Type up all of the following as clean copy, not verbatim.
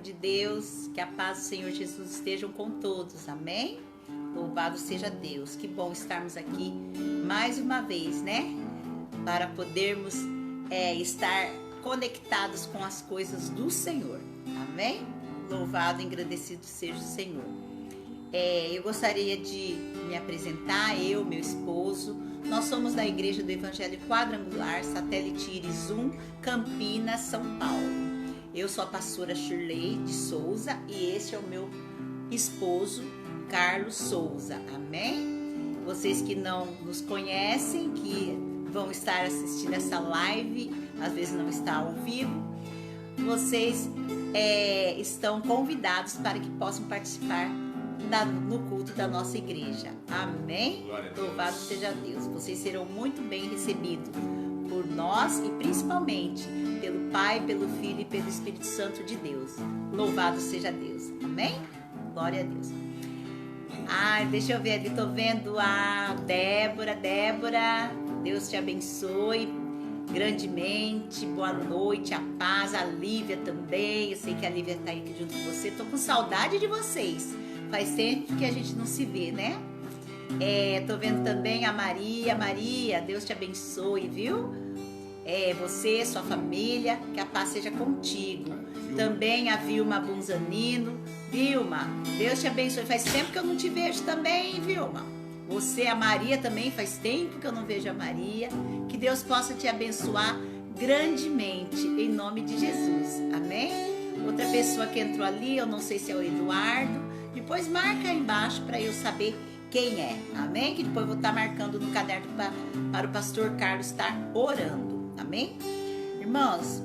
de Deus, que a paz do Senhor Jesus estejam com todos, amém? Louvado seja Deus, que bom estarmos aqui mais uma vez, né? Para podermos estar conectados com as coisas do Senhor, amém? Louvado e agradecido seja o Senhor. Eu gostaria de me apresentar, eu, meu esposo. Nós somos da Igreja do Evangelho Quadrangular, Satélite Iris 1, Campinas, São Paulo. Eu sou a pastora Shirley de Souza e esse é o meu esposo, Carlos Souza, amém? Vocês que não nos conhecem, que vão estar assistindo essa live, às vezes não está ao vivo, vocês estão convidados para que possam participar no culto da nossa igreja, amém? Louvado seja Deus. Vocês serão muito bem recebidos por nós e principalmente pelo Pai, pelo Filho e pelo Espírito Santo de Deus. Louvado seja Deus, amém? Glória a Deus. Deixa eu ver ali, tô vendo a Débora. Deus te abençoe grandemente, boa noite, a paz, a Lívia também. Eu sei que a Lívia tá aqui junto com você, tô com saudade de vocês. Faz tempo que a gente não se vê, né? Tô vendo também a Maria, Deus te abençoe, viu? Você, sua família, que a paz seja contigo. Também a Vilma Bunzanino. Vilma, Deus te abençoe. Faz tempo que eu não te vejo também, Vilma. Você, a Maria também, faz tempo que eu não vejo a Maria. Que Deus possa te abençoar grandemente, em nome de Jesus, amém? Outra pessoa que entrou ali, eu não sei se é o Eduardo. Depois marca aí embaixo para eu saber quem é, amém? Que depois eu vou estar marcando no caderno para o pastor Carlos estar orando, amém? Irmãos,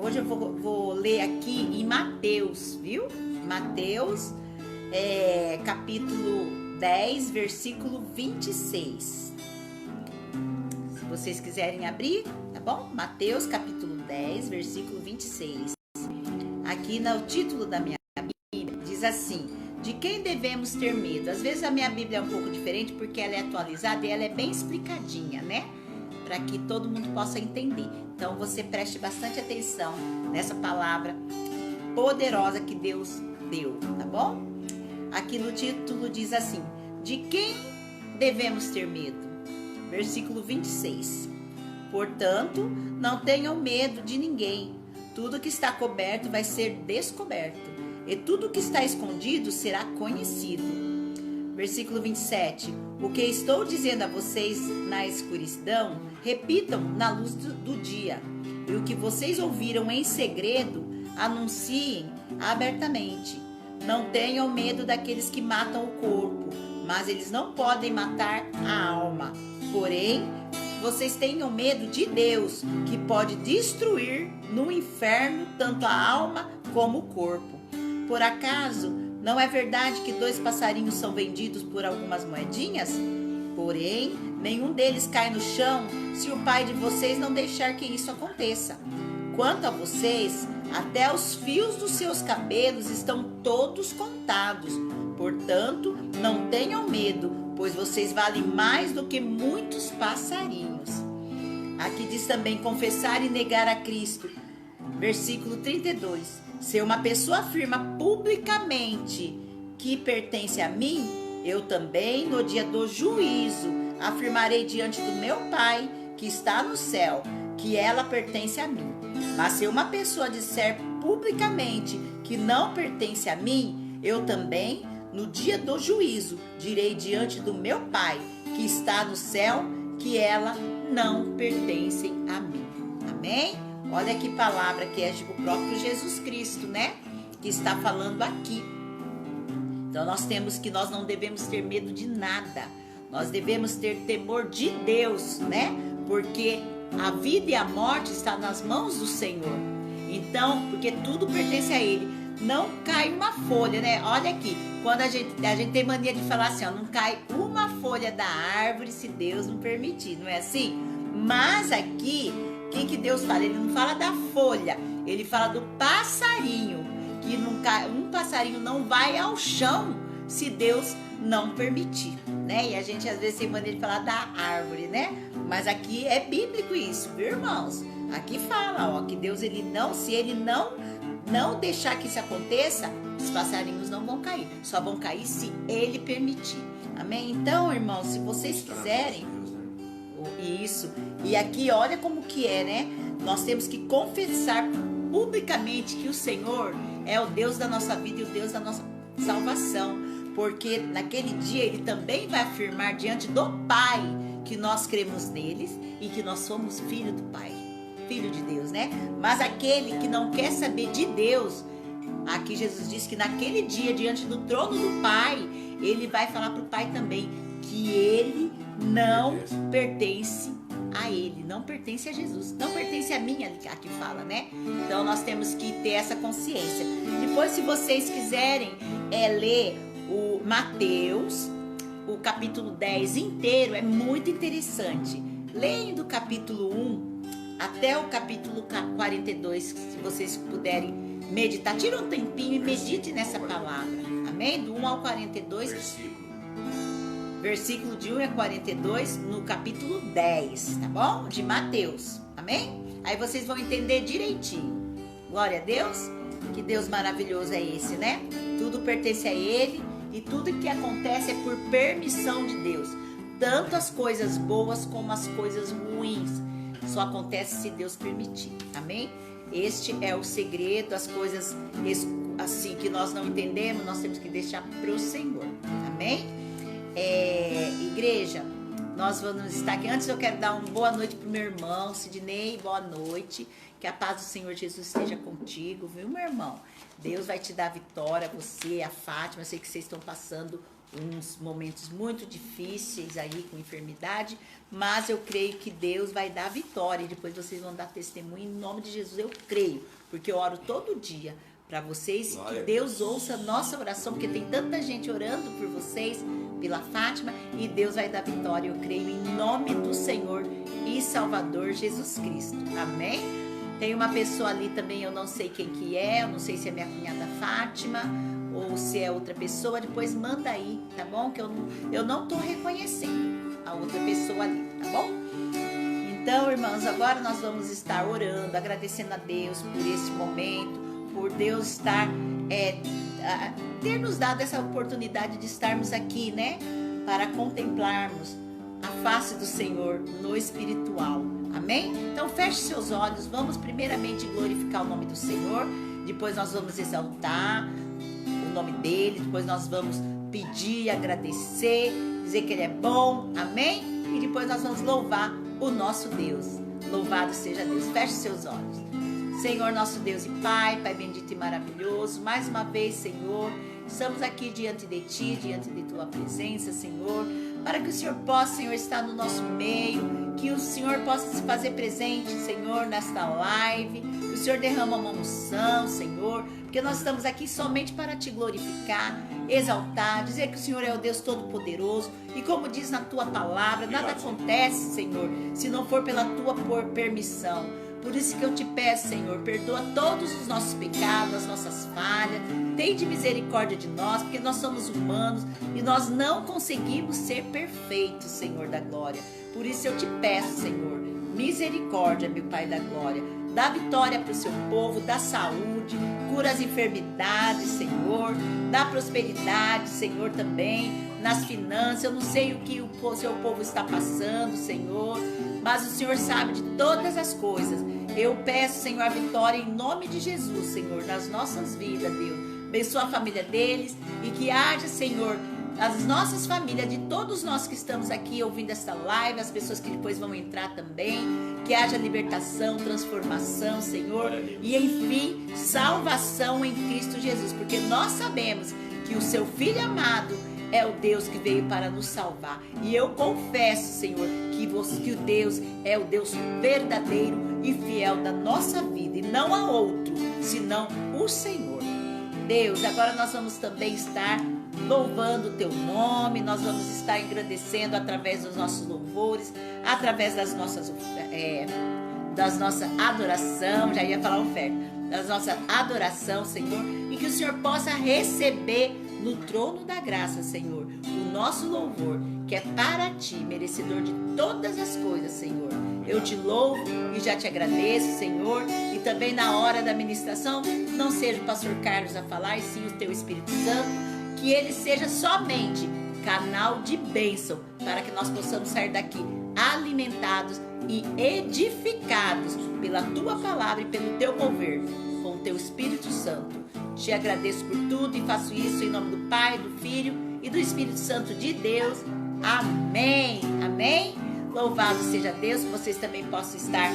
hoje eu vou ler aqui em Mateus, viu? Mateus, capítulo 10, versículo 26. Se vocês quiserem abrir, tá bom? Mateus, capítulo 10, versículo 26. Aqui no título da minha Bíblia, diz assim: de quem devemos ter medo? Às vezes a minha Bíblia é um pouco diferente porque ela é atualizada e ela é bem explicadinha, né? Para que todo mundo possa entender. Então você preste bastante atenção nessa palavra poderosa que Deus deu, tá bom? Aqui no título diz assim: de quem devemos ter medo? Versículo 26. Portanto, não tenham medo de ninguém. Tudo que está coberto vai ser descoberto, e tudo que está escondido será conhecido. Versículo 27. O que estou dizendo a vocês na escuridão, repitam na luz do dia. E o que vocês ouviram em segredo, anunciem abertamente. Não tenham medo daqueles que matam o corpo, mas eles não podem matar a alma. Porém, vocês tenham medo de Deus, que pode destruir no inferno tanto a alma como o corpo. Por acaso, não é verdade que 2 passarinhos são vendidos por algumas moedinhas? Porém, nenhum deles cai no chão se o Pai de vocês não deixar que isso aconteça. Quanto a vocês, até os fios dos seus cabelos estão todos contados. Portanto, não tenham medo, pois vocês valem mais do que muitos passarinhos. Aqui diz também confessar e negar a Cristo. Versículo 32. Se uma pessoa afirma publicamente que pertence a mim, eu também, no dia do juízo, afirmarei diante do meu Pai, que está no céu, que ela pertence a mim. Mas se uma pessoa disser publicamente que não pertence a mim, eu também, no dia do juízo, direi diante do meu Pai, que está no céu, que ela não pertence a mim. Amém? Olha que palavra que é o próprio Jesus Cristo, né? Que está falando aqui. Então nós não devemos ter medo de nada. Nós devemos ter temor de Deus, né? Porque a vida e a morte estão nas mãos do Senhor. Então, porque tudo pertence a Ele. Não cai uma folha, né? Olha aqui, quando a gente tem mania de falar assim, ó, não cai uma folha da árvore se Deus não permitir, não é assim? Mas aqui, o que Deus fala? Ele não fala da folha, ele fala do passarinho, que não cai, um passarinho não vai ao chão se Deus não permitir, né? E a gente às vezes tem mania de falar da árvore, né? Mas aqui é bíblico isso, viu, irmãos? Aqui fala, ó, que Deus, se ele não não deixar que isso aconteça, os passarinhos não vão cair. Só vão cair se Ele permitir. Amém? Então, irmãos, se vocês quiserem... Isso. E aqui, olha como que é, né? Nós temos que confessar publicamente que o Senhor é o Deus da nossa vida e o Deus da nossa salvação. Porque naquele dia Ele também vai afirmar diante do Pai que nós cremos neles e que nós somos filho do Pai. Filho de Deus, né? Mas aquele que não quer saber de Deus, aqui Jesus diz que naquele dia, diante do trono do Pai, Ele vai falar para o Pai também que Ele não pertence a Ele, não pertence a Jesus, não pertence a mim, aqui fala, né? Então nós temos que ter essa consciência. Depois, se vocês quiserem ler o Mateus, o capítulo 10 inteiro, é muito interessante. Leiam do capítulo 1 até o capítulo 42, se vocês puderem meditar. Tira um tempinho e medite nessa palavra. Amém? Do 1 ao 42. Versículo de 1 a 42, no capítulo 10, tá bom? De Mateus. Amém? Aí vocês vão entender direitinho. Glória a Deus. Que Deus maravilhoso é esse, né? Tudo pertence a Ele e tudo que acontece é por permissão de Deus. Tanto as coisas boas como as coisas ruins. Só acontece se Deus permitir. Amém? Este é o segredo, as coisas assim que nós não entendemos, nós temos que deixar para o Senhor. Amém? Igreja, nós vamos estar aqui. Antes eu quero dar uma boa noite para o meu irmão Sidney, boa noite. Que a paz do Senhor Jesus esteja contigo, viu, meu irmão? Deus vai te dar vitória, você, a Fátima. Eu sei que vocês estão passando uns momentos muito difíceis aí com enfermidade, mas eu creio que Deus vai dar vitória e depois vocês vão dar testemunho em nome de Jesus. Eu creio, porque eu oro todo dia para vocês, que Deus ouça a nossa oração, porque tem tanta gente orando por vocês, pela Fátima, e Deus vai dar vitória, eu creio, em nome do Senhor e Salvador Jesus Cristo. Amém? Tem uma pessoa ali também, eu não sei quem que é, eu não sei se é minha cunhada Fátima ou se é outra pessoa, depois manda aí, tá bom? Que eu não tô reconhecendo a outra pessoa ali, tá bom? Então, irmãos, agora nós vamos estar orando, agradecendo a Deus por esse momento, por Deus estar, ter nos dado essa oportunidade de estarmos aqui, né? Para contemplarmos a face do Senhor no espiritual. Amém? Então feche seus olhos, vamos primeiramente glorificar o nome do Senhor, depois nós vamos exaltar o nome dele, depois nós vamos pedir, agradecer, dizer que ele é bom, amém? E depois nós vamos louvar o nosso Deus. Louvado seja Deus. Feche seus olhos. Senhor, nosso Deus e Pai bendito e maravilhoso, mais uma vez, Senhor, estamos aqui diante de Ti, diante de Tua presença, Senhor, para que o Senhor possa, Senhor, estar no nosso meio, que o Senhor possa se fazer presente, Senhor, nesta live, que o Senhor derrama uma unção, Senhor, porque nós estamos aqui somente para Te glorificar, exaltar, dizer que o Senhor é o Deus Todo-Poderoso, e como diz na Tua palavra, nada acontece, Senhor, se não for pela Tua permissão. Por isso que eu te peço, Senhor, perdoa todos os nossos pecados, as nossas falhas, tem de misericórdia de nós, porque nós somos humanos e nós não conseguimos ser perfeitos, Senhor da glória. Por isso eu te peço, Senhor, misericórdia, meu Pai da glória. Dá vitória para o seu povo, dá saúde, cura as enfermidades, Senhor, dá prosperidade, Senhor, também nas finanças. Eu não sei o que o seu povo está passando, Senhor, mas o Senhor sabe de todas as coisas. Eu peço, Senhor, a vitória em nome de Jesus, Senhor, nas nossas vidas, Deus. Abençoa a família deles e que haja, Senhor, as nossas famílias, de todos nós que estamos aqui ouvindo esta live, as pessoas que depois vão entrar também, que haja libertação, transformação, Senhor, e enfim, salvação em Cristo Jesus, porque nós sabemos que o seu Filho amado é o Deus que veio para nos salvar. E eu confesso, Senhor, que o Deus é o Deus verdadeiro e fiel da nossa vida. E não há outro, senão o Senhor. Deus, agora nós vamos também estar louvando o Teu nome. Nós vamos estar engrandecendo através dos nossos louvores, através das nossas adoração. Já ia falar oferta. Das nossa adoração, Senhor. E que o Senhor possa receber no trono da graça, Senhor, o nosso louvor, que é para Ti, merecedor de todas as coisas, Senhor. Eu te louvo e já te agradeço, Senhor. E também na hora da ministração, não seja o pastor Carlos a falar, e sim o teu Espírito Santo, que ele seja somente canal de bênção, para que nós possamos sair daqui alimentados e edificados pela tua palavra e pelo teu mover, com o teu Espírito Santo. Te agradeço por tudo e faço isso em nome do Pai, do Filho e do Espírito Santo de Deus. Amém. Amém. Louvado seja Deus, que vocês também possam estar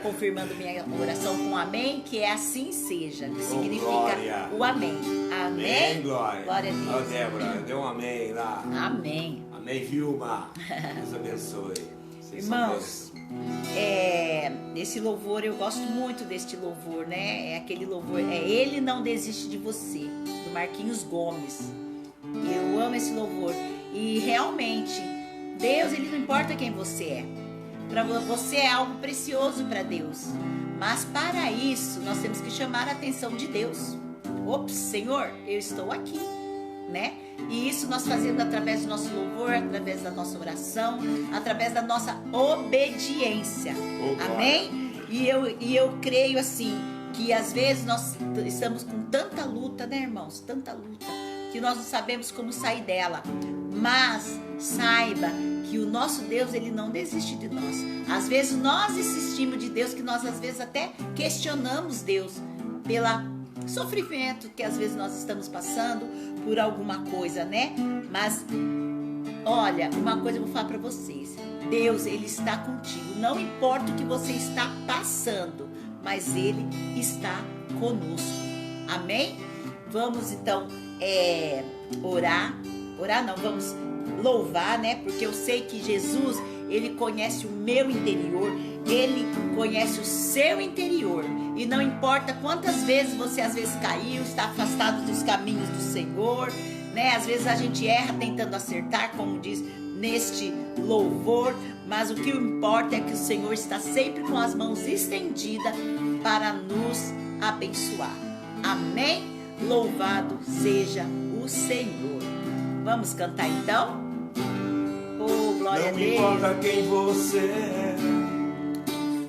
confirmando minha oração com amém, que é assim seja, que significa glória. O amém. Amém. Amém, glória. Glória a Deus. Ó, Débora, deu um amém lá. Amém. Amém, Vilma. Deus abençoe. Vocês são Irmãos, esse louvor, eu gosto muito deste louvor, né? É aquele louvor, Ele Não Desiste de Você, do Marquinhos Gomes. Eu amo esse louvor. E realmente, Deus, Ele não importa quem você é. Para você é algo precioso para Deus. Mas para isso, nós temos que chamar a atenção de Deus. Ops, Senhor, eu estou aqui, né? E isso nós fazemos através do nosso louvor, através da nossa oração, através da nossa obediência. Amém? E eu creio assim, que às vezes nós estamos com tanta luta, né, irmãos? Tanta luta, que nós não sabemos como sair dela. Mas saiba que o nosso Deus, Ele não desiste de nós. Às vezes nós insistimos de Deus, que nós às vezes até questionamos Deus pelo sofrimento que às vezes nós estamos passando por alguma coisa, né? Mas olha, uma coisa eu vou falar para vocês. Deus, Ele está contigo. Não importa o que você está passando, mas Ele está conosco. Amém? Vamos então vamos louvar, né? Porque eu sei que Jesus, Ele conhece o meu interior, Ele conhece o seu interior. E não importa quantas vezes você às vezes caiu, está afastado dos caminhos do Senhor, né? Às vezes a gente erra tentando acertar, como diz neste louvor, mas o que importa é que o Senhor está sempre com as mãos estendidas para nos abençoar. Amém? Louvado seja o Senhor. Vamos cantar então? Oh, glória a Deus. Não importa quem você é,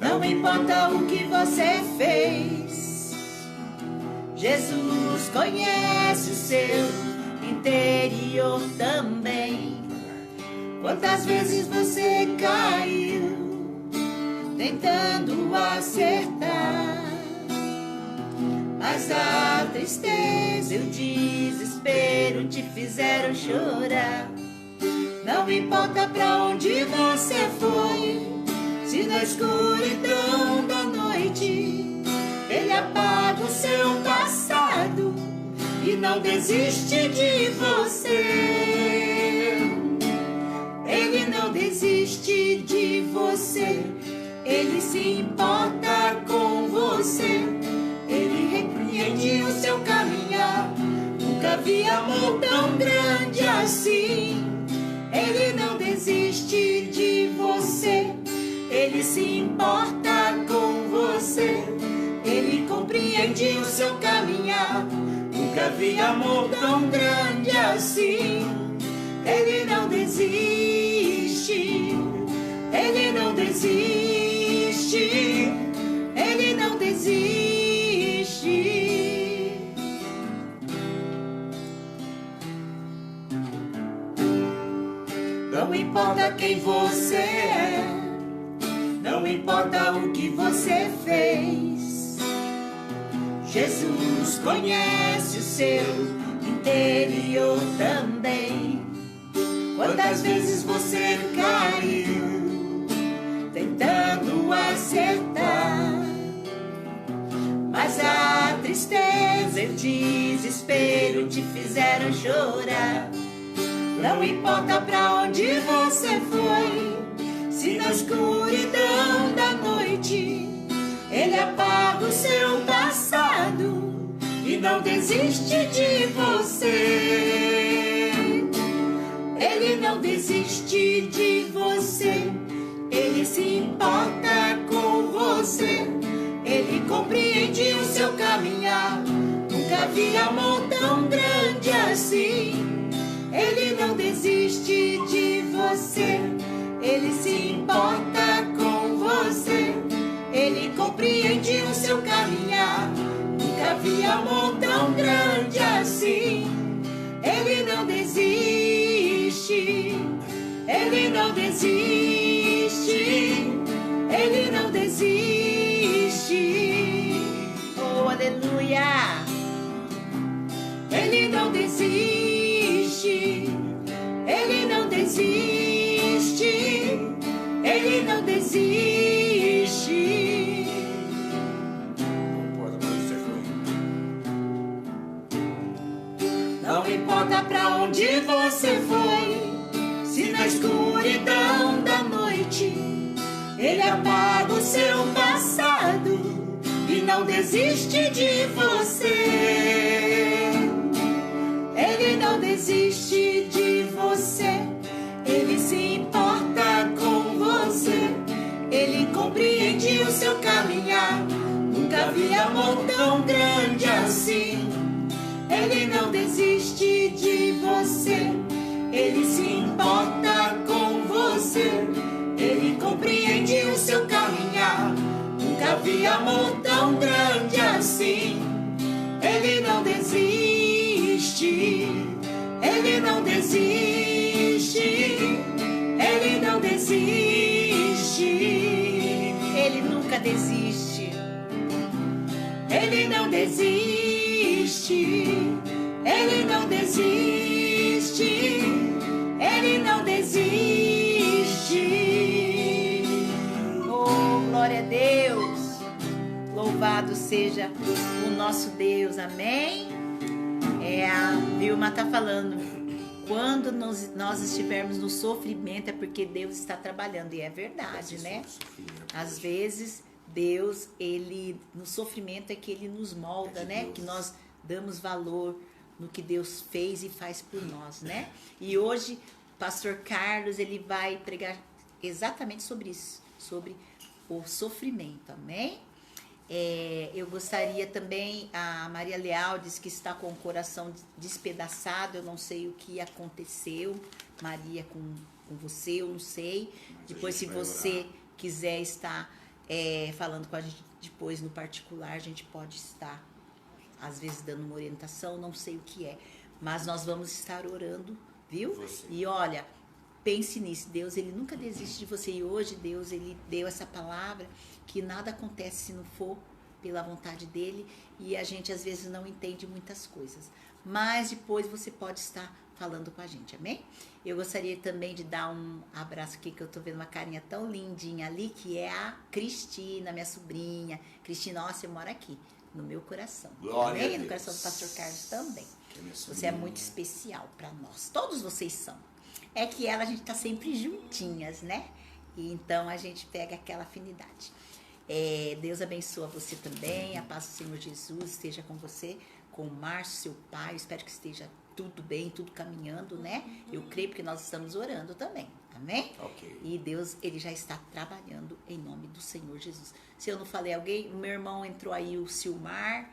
não importa o que você fez, Jesus conhece o seu interior também. Quantas vezes você caiu tentando acertar, mas a tristeza e o desespero te fizeram chorar. Não importa pra onde você foi, se na escuridão da noite Ele apaga o seu passado e não desiste de você. Ele não desiste de você, Ele se importa com você. Ele repreende o seu caminhar. Nunca vi amor tão grande assim. Ele não desiste de você, Ele se importa com você. Ele compreende o seu caminhar. Nunca vi amor tão grande assim. Ele não desiste, Ele não desiste, Ele não desiste. Não importa quem você é, não importa o que você fez, Jesus conhece o seu interior também. Quantas vezes você caiu tentando acertar, mas a tristeza e o desespero te fizeram chorar. Não importa pra onde você foi, se na escuridão da noite Ele apaga o seu passado e não desiste de você. Ele não desiste de você, Ele se importa com você. Ele compreende o seu caminhar. Nunca vi amor tão grande assim. Ele não desiste de você, Ele se importa com você. Ele compreende o seu caminhar. Nunca vi amor tão grande assim. Ele não desiste. Ele não desiste. Ele não desiste. Oh, aleluia. Ele não desiste. Ele não desiste. Ele não desiste. Não importa pra onde você foi, se na escuridão da noite Ele apaga o seu passado e não desiste de você. Ele não desiste de você. Ele se importa com você. Ele compreende o seu caminhar. Nunca vi amor tão grande assim. Ele não desiste de você. Ele se importa com você. Ele compreende o seu caminhar. Nunca vi amor tão grande assim. Ele não desiste. Ele não desiste. Ele não desiste. Ele nunca desiste. Ele não desiste. Ele não desiste. Ele não desiste. Oh, glória a Deus. Louvado seja o nosso Deus. Amém? A Vilma está falando. Quando nós estivermos no sofrimento é porque Deus está trabalhando. E é verdade, né? Às vezes Deus, Ele, no sofrimento é que Ele nos molda, né? Que nós damos valor no que Deus fez e faz por nós, né? E hoje o pastor Carlos, ele vai pregar exatamente sobre isso, sobre o sofrimento, amém? Eu gostaria também, a Maria Leal diz que está com o coração despedaçado, eu não sei o que aconteceu, Maria, com você, eu não sei. Depois, se você quiser estar falando com a gente depois no particular, a gente pode estar, às vezes, dando uma orientação, não sei o que é. Mas nós vamos estar orando, viu? E olha, pense nisso, Deus, Ele nunca desiste de você. E hoje, Deus, Ele deu essa palavra, que nada acontece se não for pela vontade dEle. E a gente, às vezes, não entende muitas coisas. Mas depois você pode estar falando com a gente, amém? Eu gostaria também de dar um abraço aqui, que eu tô vendo uma carinha tão lindinha ali, que é a Cristina, minha sobrinha. Cristina, ó, você mora aqui, no meu coração. Glória amém? a Deus. No coração do pastor Carlos também. Você é muito especial para nós. Todos vocês são. É que ela, a gente tá sempre juntinhas, né? E então a gente pega aquela afinidade. Deus abençoa você também. A paz do Senhor Jesus esteja com você, com o Márcio, seu pai. Eu espero que esteja tudo bem, tudo caminhando, né? Eu creio porque nós estamos orando também. Amém? Ok. E Deus, Ele já está trabalhando em nome do Senhor Jesus. Se eu não falei alguém, o meu irmão entrou aí, o Silmar,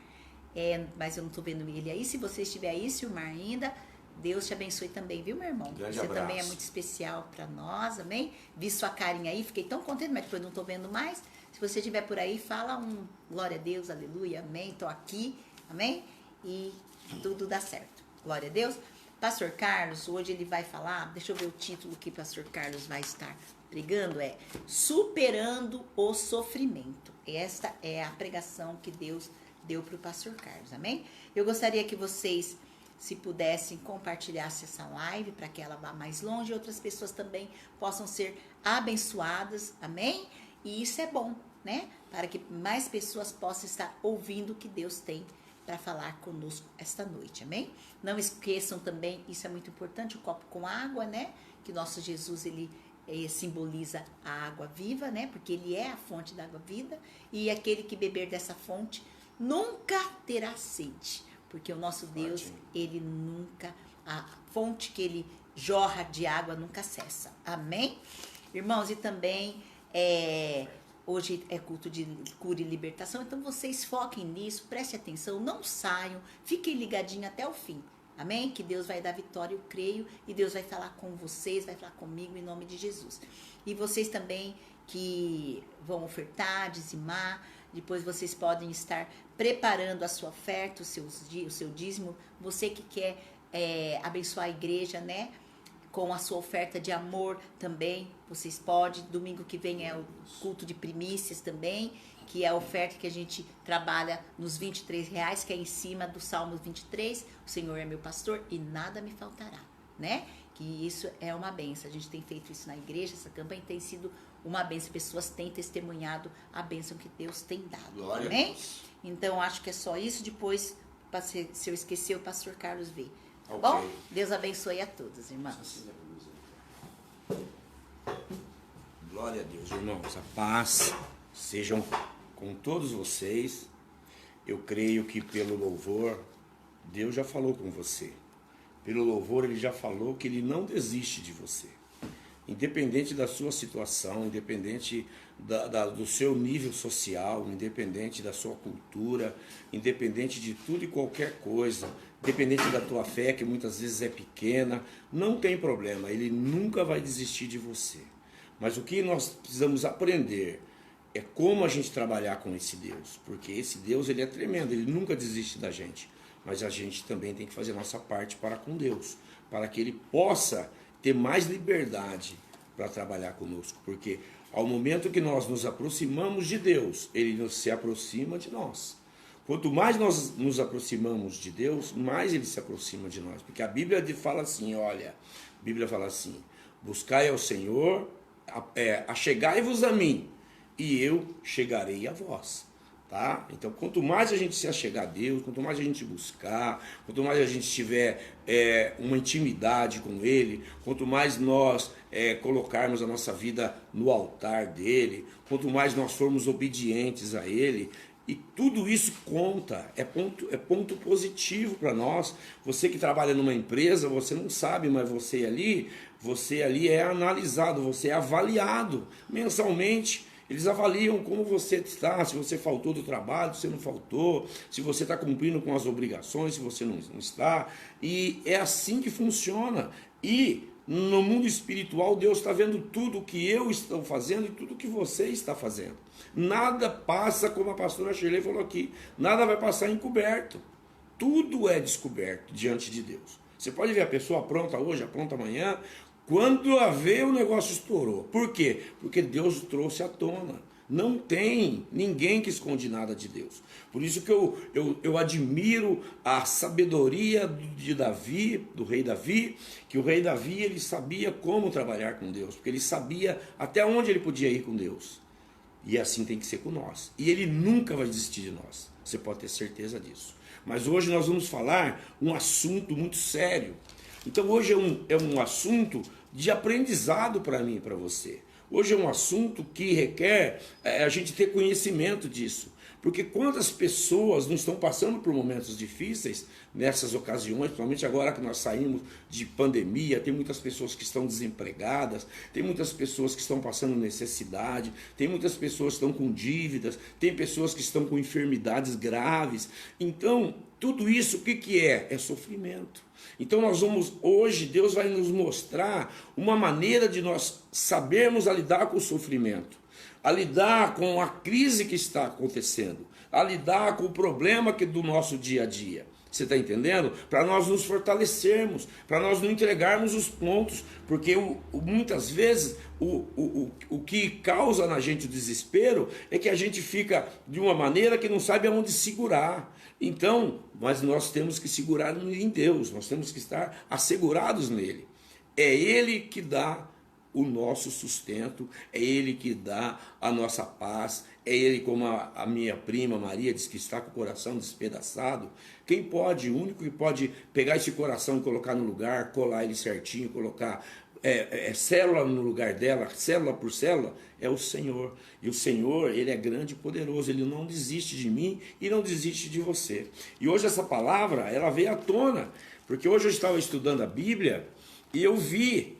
mas eu não estou vendo ele aí. Se você estiver aí, Silmar, ainda, Deus te abençoe também, viu, meu irmão? Grande você abraço. também é muito especial para nós, amém? Vi sua carinha aí, fiquei tão contente, mas depois não estou vendo mais. Se você estiver por aí, fala um glória a Deus, aleluia, amém, estou aqui, amém? E tudo dá certo. Glória a Deus. Pastor Carlos, hoje ele vai falar, deixa eu ver o título que o Pastor Carlos vai estar pregando, Superando o Sofrimento. Esta é a pregação que Deus deu para o Pastor Carlos, amém? Eu gostaria que vocês, se pudessem, compartilhassem essa live para que ela vá mais longe e outras pessoas também possam ser abençoadas, amém? E isso é bom, né? Para que mais pessoas possam estar ouvindo o que Deus tem para falar conosco esta noite, amém? Não esqueçam também, isso é muito importante, o copo com água, né? Que nosso Jesus, ele simboliza a água viva, né? Porque ele é a fonte da água vida, e aquele que beber dessa fonte nunca terá sede, porque o nosso Deus, ele nunca, a fonte que ele jorra de água nunca cessa, amém? Irmãos, e também hoje é culto de cura e libertação, então vocês foquem nisso, prestem atenção, não saiam, fiquem ligadinhos até o fim, Amém? Que Deus vai dar vitória, eu creio, e Deus vai falar com vocês, vai falar comigo em nome de Jesus. E vocês também que vão ofertar, dizimar, depois vocês podem estar preparando a sua oferta, o seu dízimo. Você que quer abençoar a igreja, né? Com a sua oferta de amor também, vocês podem. Domingo que vem é o culto de primícias também, que é a oferta que a gente trabalha nos R$23, que é em cima do Salmo 23. O Senhor é meu pastor e nada me faltará, né? Que isso é uma bênção. A gente tem feito isso na igreja, essa campanha tem sido uma bênção. Pessoas têm testemunhado a bênção que Deus tem dado. Glória amém? a Deus. Então, acho que é só isso. Depois, se eu esquecer, o pastor Carlos vê. Tá Ok. bom? Deus abençoe a todos, irmãos. Glória a Deus, irmãos. A paz sejam com todos vocês. Eu creio que pelo louvor, Deus já falou com você. Pelo louvor, Ele já falou que Ele não desiste de você. Independente da sua situação, independente do seu nível social, independente da sua cultura, independente de tudo e qualquer coisa, independente da tua fé, que muitas vezes é pequena, não tem problema, Ele nunca vai desistir de você. Mas o que nós precisamos aprender é como a gente trabalhar com esse Deus, porque esse Deus, Ele é tremendo, Ele nunca desiste da gente, mas a gente também tem que fazer a nossa parte para com Deus, para que Ele possa ter mais liberdade para trabalhar conosco, porque ao momento que nós nos aproximamos de Deus, Ele se aproxima de nós. Quanto mais nós nos aproximamos de Deus, mais Ele se aproxima de nós, porque a Bíblia fala assim, olha, a Bíblia fala assim, buscai ao Senhor, achegai-vos a mim, e eu chegarei a vós. Tá? Então, quanto mais a gente se achegar a Deus, quanto mais a gente buscar, quanto mais a gente tiver uma intimidade com Ele, quanto mais nós colocarmos a nossa vida no altar dEle, quanto mais nós formos obedientes a Ele, e tudo isso conta, é ponto positivo para nós. Você que trabalha numa empresa, você não sabe, mas você ali é analisado, você é avaliado mensalmente. Eles avaliam como você está, se você faltou do trabalho, se você não faltou, se você está cumprindo com as obrigações, se você não está. E é assim que funciona. E no mundo espiritual, Deus está vendo tudo o que eu estou fazendo e tudo o que você está fazendo. Nada passa, como a pastora Shirley falou aqui, nada vai passar encoberto. Tudo é descoberto diante de Deus. Você pode ver a pessoa pronta hoje, pronta amanhã. Quando a ver, o negócio estourou. Por quê? Porque Deus trouxe à tona. Não tem ninguém que esconde nada de Deus. Por isso que eu admiro a sabedoria de Davi, do rei Davi, que o rei Davi ele sabia como trabalhar com Deus, porque ele sabia até onde ele podia ir com Deus. E assim tem que ser com nós. E ele nunca vai desistir de nós. Você pode ter certeza disso. Mas hoje nós vamos falar um assunto muito sério. Então hoje é um assunto de aprendizado para mim e para você. Hoje é um assunto que requer a gente ter conhecimento disso. Porque quantas pessoas não estão passando por momentos difíceis nessas ocasiões, principalmente agora que nós saímos de pandemia, tem muitas pessoas que estão desempregadas, tem muitas pessoas que estão passando necessidade, tem muitas pessoas que estão com dívidas, tem pessoas que estão com enfermidades graves. Então, tudo isso o que é? É sofrimento. Então hoje Deus vai nos mostrar uma maneira de nós sabermos a lidar com o sofrimento, a lidar com a crise que está acontecendo, a lidar com o problema do nosso dia a dia. Você está entendendo? Para nós nos fortalecermos, para nós não entregarmos os pontos, porque muitas vezes o que causa na gente o desespero é que a gente fica de uma maneira que não sabe aonde segurar. Então, mas nós temos que segurar em Deus, nós temos que estar assegurados nele. É Ele que dá o nosso sustento, é Ele que dá a nossa paz, é Ele, como a minha prima Maria diz, que está com o coração despedaçado. Quem pode, o único que pode pegar esse coração e colocar no lugar, colar ele certinho, colocar célula no lugar dela, célula por célula, é o Senhor. E o Senhor, Ele é grande e poderoso, Ele não desiste de mim e não desiste de você. E hoje essa palavra, ela veio à tona, porque hoje eu estava estudando a Bíblia e eu vi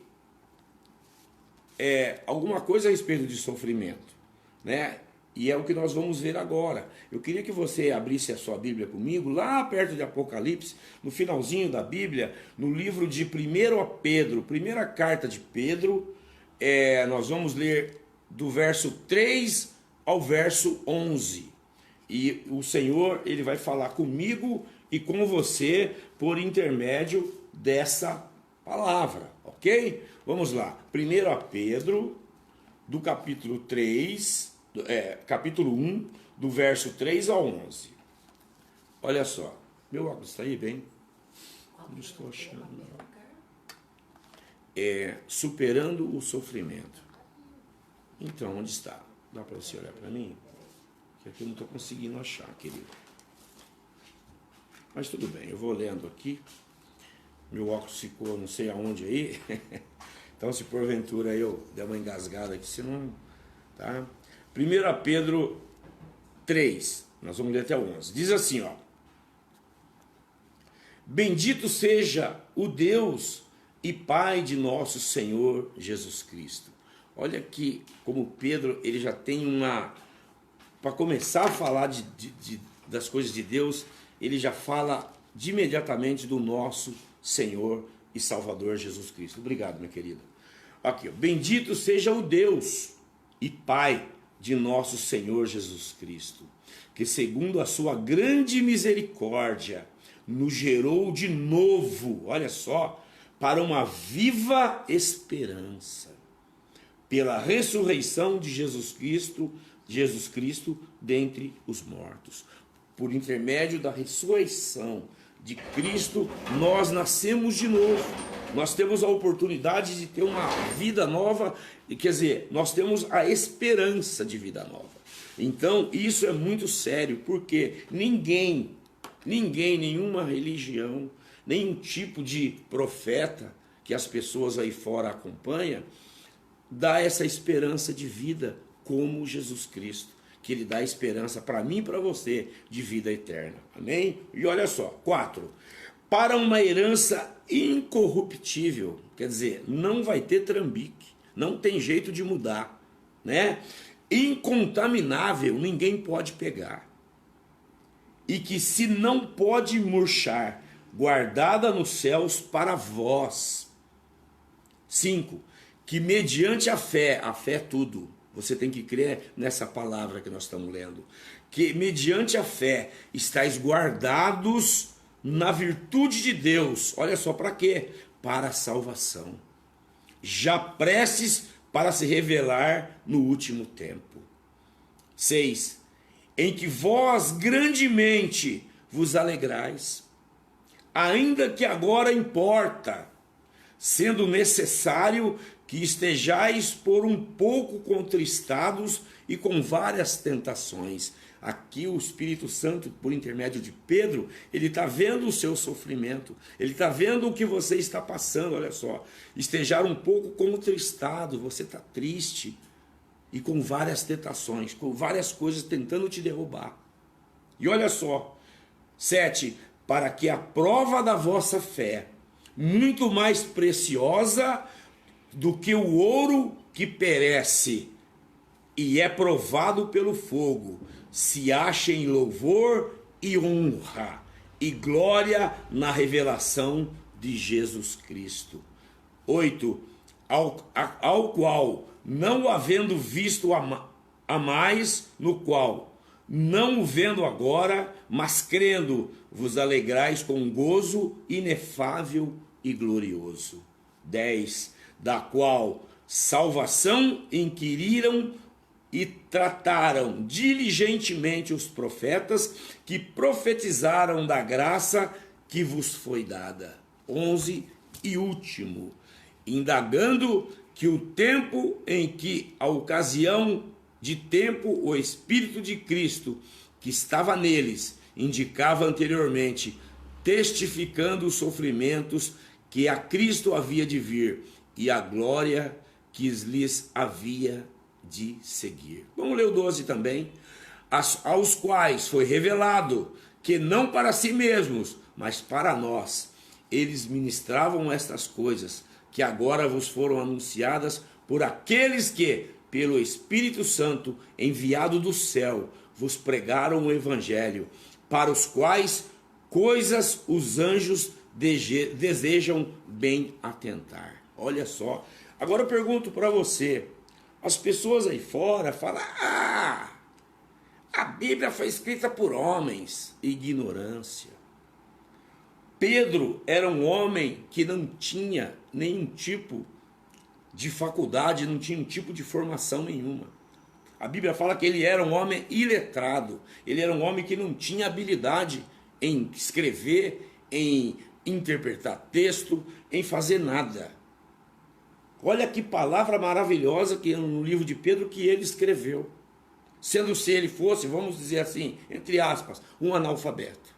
alguma coisa a respeito de sofrimento, né? E é o que nós vamos ver agora. Eu queria que você abrisse a sua Bíblia comigo, lá perto de Apocalipse, no finalzinho da Bíblia, no livro de 1 Pedro, primeira carta de Pedro, nós vamos ler do verso 3 ao verso 11. E o Senhor, ele vai falar comigo e com você por intermédio dessa palavra, ok? Vamos lá. 1 Pedro, do capítulo 3, capítulo 1, do verso 3 ao 11. Olha só. Meu óculos está aí, bem? Não estou achando. Superando o sofrimento. Então, onde está? Dá para você olhar para mim? Que aqui eu não estou conseguindo achar, querido. Mas tudo bem, eu vou lendo aqui. Meu óculos ficou não sei aonde aí. Então, se porventura eu der uma engasgada aqui, senão... Tá? 1 Pedro 3, nós vamos ler até o 11. Diz assim, ó. Bendito seja o Deus e Pai de nosso Senhor Jesus Cristo. Olha que como Pedro, ele já tem uma... Para começar a falar das coisas de Deus, ele já fala de imediatamente do nosso Senhor e Salvador Jesus Cristo. Obrigado, minha querida. Aqui, ó. Bendito seja o Deus e Pai de nosso Senhor Jesus Cristo, que segundo a sua grande misericórdia, nos gerou de novo, olha só, para uma viva esperança, pela ressurreição de Jesus Cristo dentre os mortos. Por intermédio da ressurreição de Cristo, nós nascemos de novo. Nós temos a oportunidade de ter uma vida nova, quer dizer, nós temos a esperança de vida nova. Então, isso é muito sério, porque ninguém, nenhuma religião, nenhum tipo de profeta que as pessoas aí fora acompanham, dá essa esperança de vida como Jesus Cristo, que ele dá esperança para mim e para você de vida eterna. Amém? E olha só, 4. Para uma herança incorruptível, quer dizer, não vai ter trambique, não tem jeito de mudar, né? Incontaminável, ninguém pode pegar. E que se não pode murchar, guardada nos céus para vós. 5. Que mediante a fé é tudo. Você tem que crer nessa palavra que nós estamos lendo. Que mediante a fé estáis guardados na virtude de Deus. Olha só, para quê? Para a salvação. Já prestes para se revelar no último tempo. 6. Em que vós grandemente vos alegrais, ainda que agora importa, sendo necessário que estejais por um pouco contristados e com várias tentações. Aqui o Espírito Santo, por intermédio de Pedro, ele está vendo o seu sofrimento, ele está vendo o que você está passando, olha só. Estejar um pouco contristado, você está triste e com várias tentações, com várias coisas tentando te derrubar. E olha só, 7, para que a prova da vossa fé, muito mais preciosa do que o ouro que perece e é provado pelo fogo, se ache em louvor e honra e glória na revelação de Jesus Cristo. 8. Ao qual, não havendo visto a mais, no qual, não o vendo agora, mas crendo, vos alegrais com um gozo inefável e glorioso. 10. Da qual salvação inquiriram e trataram diligentemente os profetas que profetizaram da graça que vos foi dada. 11. E último, indagando que o tempo em que a ocasião de tempo o Espírito de Cristo que estava neles indicava anteriormente, testificando os sofrimentos que a Cristo havia de vir e a glória que lhes havia de seguir. Vamos ler o 12 também. Aos quais foi revelado que não para si mesmos, mas para nós, eles ministravam estas coisas, que agora vos foram anunciadas por aqueles que, pelo Espírito Santo, enviado do céu, vos pregaram o evangelho, para os quais coisas os anjos desejam bem atentar. Olha só. Agora eu pergunto para você, as pessoas aí fora falam, a Bíblia foi escrita por homens. Ignorância. Pedro era um homem que não tinha nenhum tipo de faculdade, não tinha um tipo de formação nenhuma. A Bíblia fala que ele era um homem iletrado, ele era um homem que não tinha habilidade em escrever, em interpretar texto, em fazer nada. Olha que palavra maravilhosa que no livro de Pedro que ele escreveu. Sendo se ele fosse, vamos dizer assim, entre aspas, um analfabeto.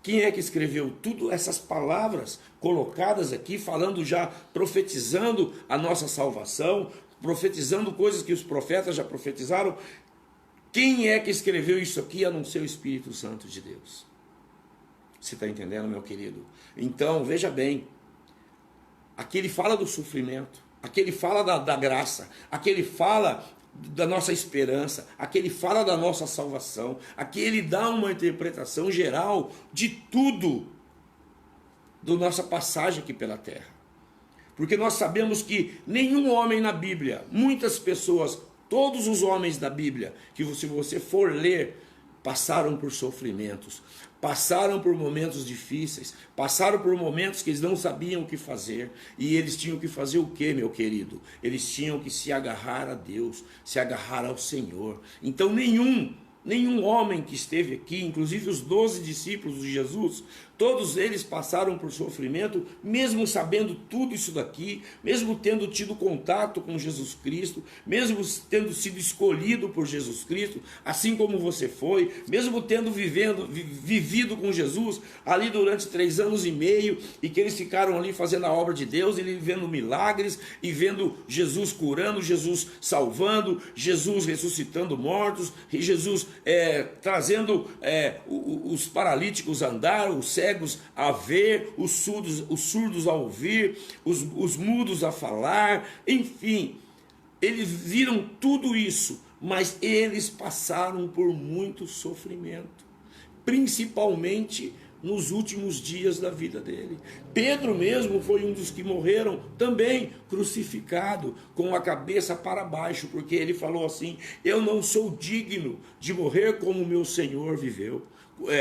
Quem é que escreveu tudo essas palavras colocadas aqui, falando já, profetizando a nossa salvação, profetizando coisas que os profetas já profetizaram? Quem é que escreveu isso aqui, a não ser o Espírito Santo de Deus? Você está entendendo, meu querido? Então, veja bem, aqui ele fala do sofrimento, aqui ele fala da graça, aqui ele fala da nossa esperança, aqui ele fala da nossa salvação, aqui ele dá uma interpretação geral de tudo da nossa passagem aqui pela terra. Porque nós sabemos que nenhum homem na Bíblia, muitas pessoas, todos os homens da Bíblia, que se você for ler, passaram por sofrimentos, passaram por momentos difíceis, passaram por momentos que eles não sabiam o que fazer, e eles tinham que fazer o que, meu querido? Eles tinham que se agarrar a Deus, se agarrar ao Senhor. Então nenhum homem que esteve aqui, inclusive os 12 discípulos de Jesus, todos eles passaram por sofrimento, mesmo sabendo tudo isso daqui, mesmo tendo tido contato com Jesus Cristo, mesmo tendo sido escolhido por Jesus Cristo, assim como você foi, mesmo tendo vivido com Jesus ali durante 3 anos e meio, e que eles ficaram ali fazendo a obra de Deus, ele vendo milagres, e vendo Jesus curando, Jesus salvando, Jesus ressuscitando mortos, e Jesus trazendo os paralíticos a andar, os cegos a ver, os surdos a ouvir, os mudos a falar, enfim, eles viram tudo isso, mas eles passaram por muito sofrimento, principalmente nos últimos dias da vida dele. Pedro mesmo foi um dos que morreram também crucificado, com a cabeça para baixo, porque ele falou assim: eu não sou digno de morrer como meu Senhor viveu,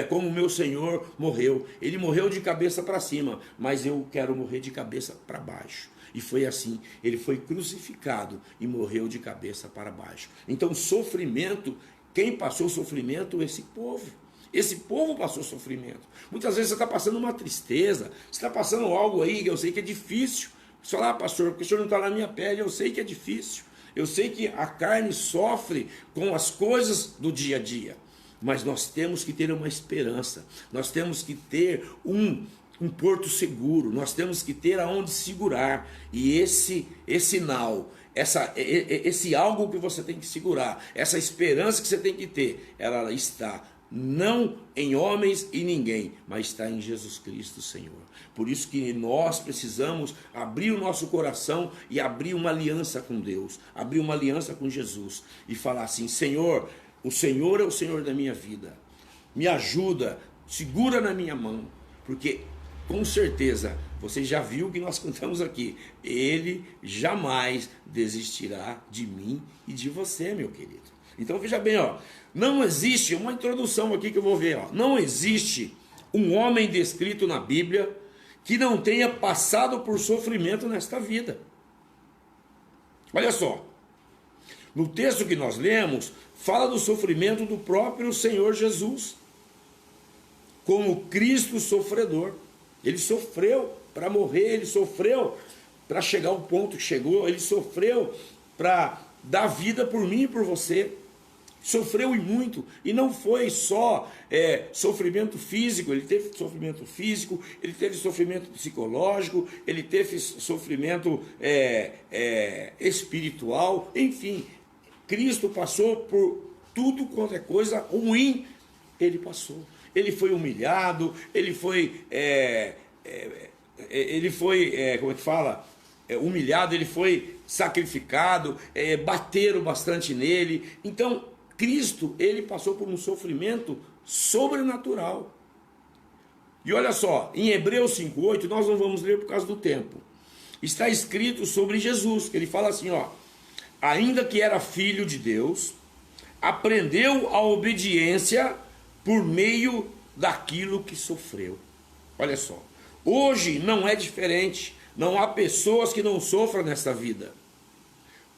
como meu Senhor morreu. Ele morreu de cabeça para cima, mas eu quero morrer de cabeça para baixo. E foi assim, ele foi crucificado e morreu de cabeça para baixo. Então sofrimento, quem passou sofrimento? Esse povo. Esse povo passou sofrimento. Muitas vezes você está passando uma tristeza, você está passando algo aí que eu sei que é difícil. Você fala: pastor, porque o senhor não está na minha pele, eu sei que é difícil. Eu sei que a carne sofre com as coisas do dia a dia. Mas nós temos que ter uma esperança, nós temos que ter um porto seguro, nós temos que ter aonde segurar. E esse sinal, esse algo que você tem que segurar, essa esperança que você tem que ter, ela está não em homens e ninguém, mas está em Jesus Cristo, Senhor. Por isso que nós precisamos abrir o nosso coração e abrir uma aliança com Deus, abrir uma aliança com Jesus e falar assim: Senhor, o Senhor é o Senhor da minha vida, me ajuda, segura na minha mão, porque com certeza você já viu que nós cantamos aqui: Ele jamais desistirá de mim e de você, meu querido. Então veja bem, não existe, uma introdução aqui que eu vou ver, não existe um homem descrito na Bíblia que não tenha passado por sofrimento nesta vida. Olha só, no texto que nós lemos, fala do sofrimento do próprio Senhor Jesus, como Cristo sofredor. Ele sofreu para morrer, ele sofreu para chegar ao ponto que chegou, ele sofreu para dar vida por mim e por você. Sofreu e muito, e não foi só sofrimento físico, ele teve sofrimento físico, ele teve sofrimento psicológico, ele teve sofrimento espiritual, enfim, Cristo passou por tudo quanto é coisa ruim, ele passou. Ele foi humilhado, ele foi como é que fala? Humilhado, ele foi sacrificado, bateram bastante nele. Então, Cristo, ele passou por um sofrimento sobrenatural. E olha só, em Hebreus 5:8, nós não vamos ler por causa do tempo. Está escrito sobre Jesus, que ele fala assim, ó: ainda que era filho de Deus, aprendeu a obediência por meio daquilo que sofreu. Olha só, hoje não é diferente. Não há pessoas que não sofram nesta vida.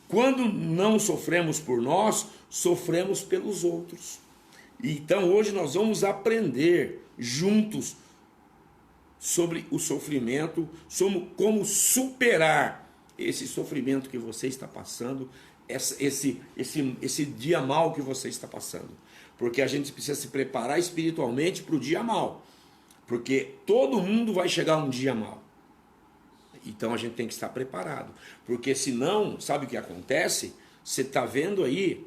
Quando não sofremos por nós, sofremos pelos outros. Então hoje nós vamos aprender juntos sobre o sofrimento, sobre como superar esse sofrimento que você está passando, esse dia mal que você está passando. Porque a gente precisa se preparar espiritualmente para o dia mal. Porque todo mundo vai chegar um dia mal. Então a gente tem que estar preparado. Porque senão, sabe o que acontece? Você está vendo aí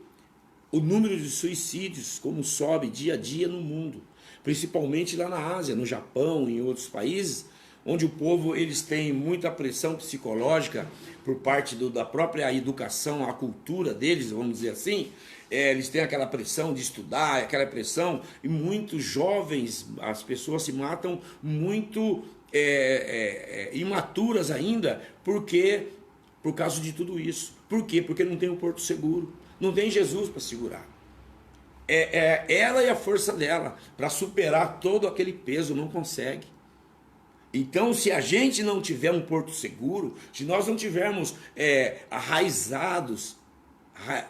o número de suicídios, como sobe dia a dia no mundo. Principalmente lá na Ásia, no Japão, em outros países, onde o povo eles têm muita pressão psicológica por parte da própria educação, a cultura deles, vamos dizer assim. Eles têm aquela pressão de estudar, aquela pressão, e muitos jovens, as pessoas se matam muito imaturas ainda, por causa de tudo isso. Por quê? Porque não tem um porto seguro, não tem Jesus para segurar. Ela e a força dela para superar todo aquele peso, não consegue. Então, se a gente não tiver um porto seguro, se nós não tivermos arraizados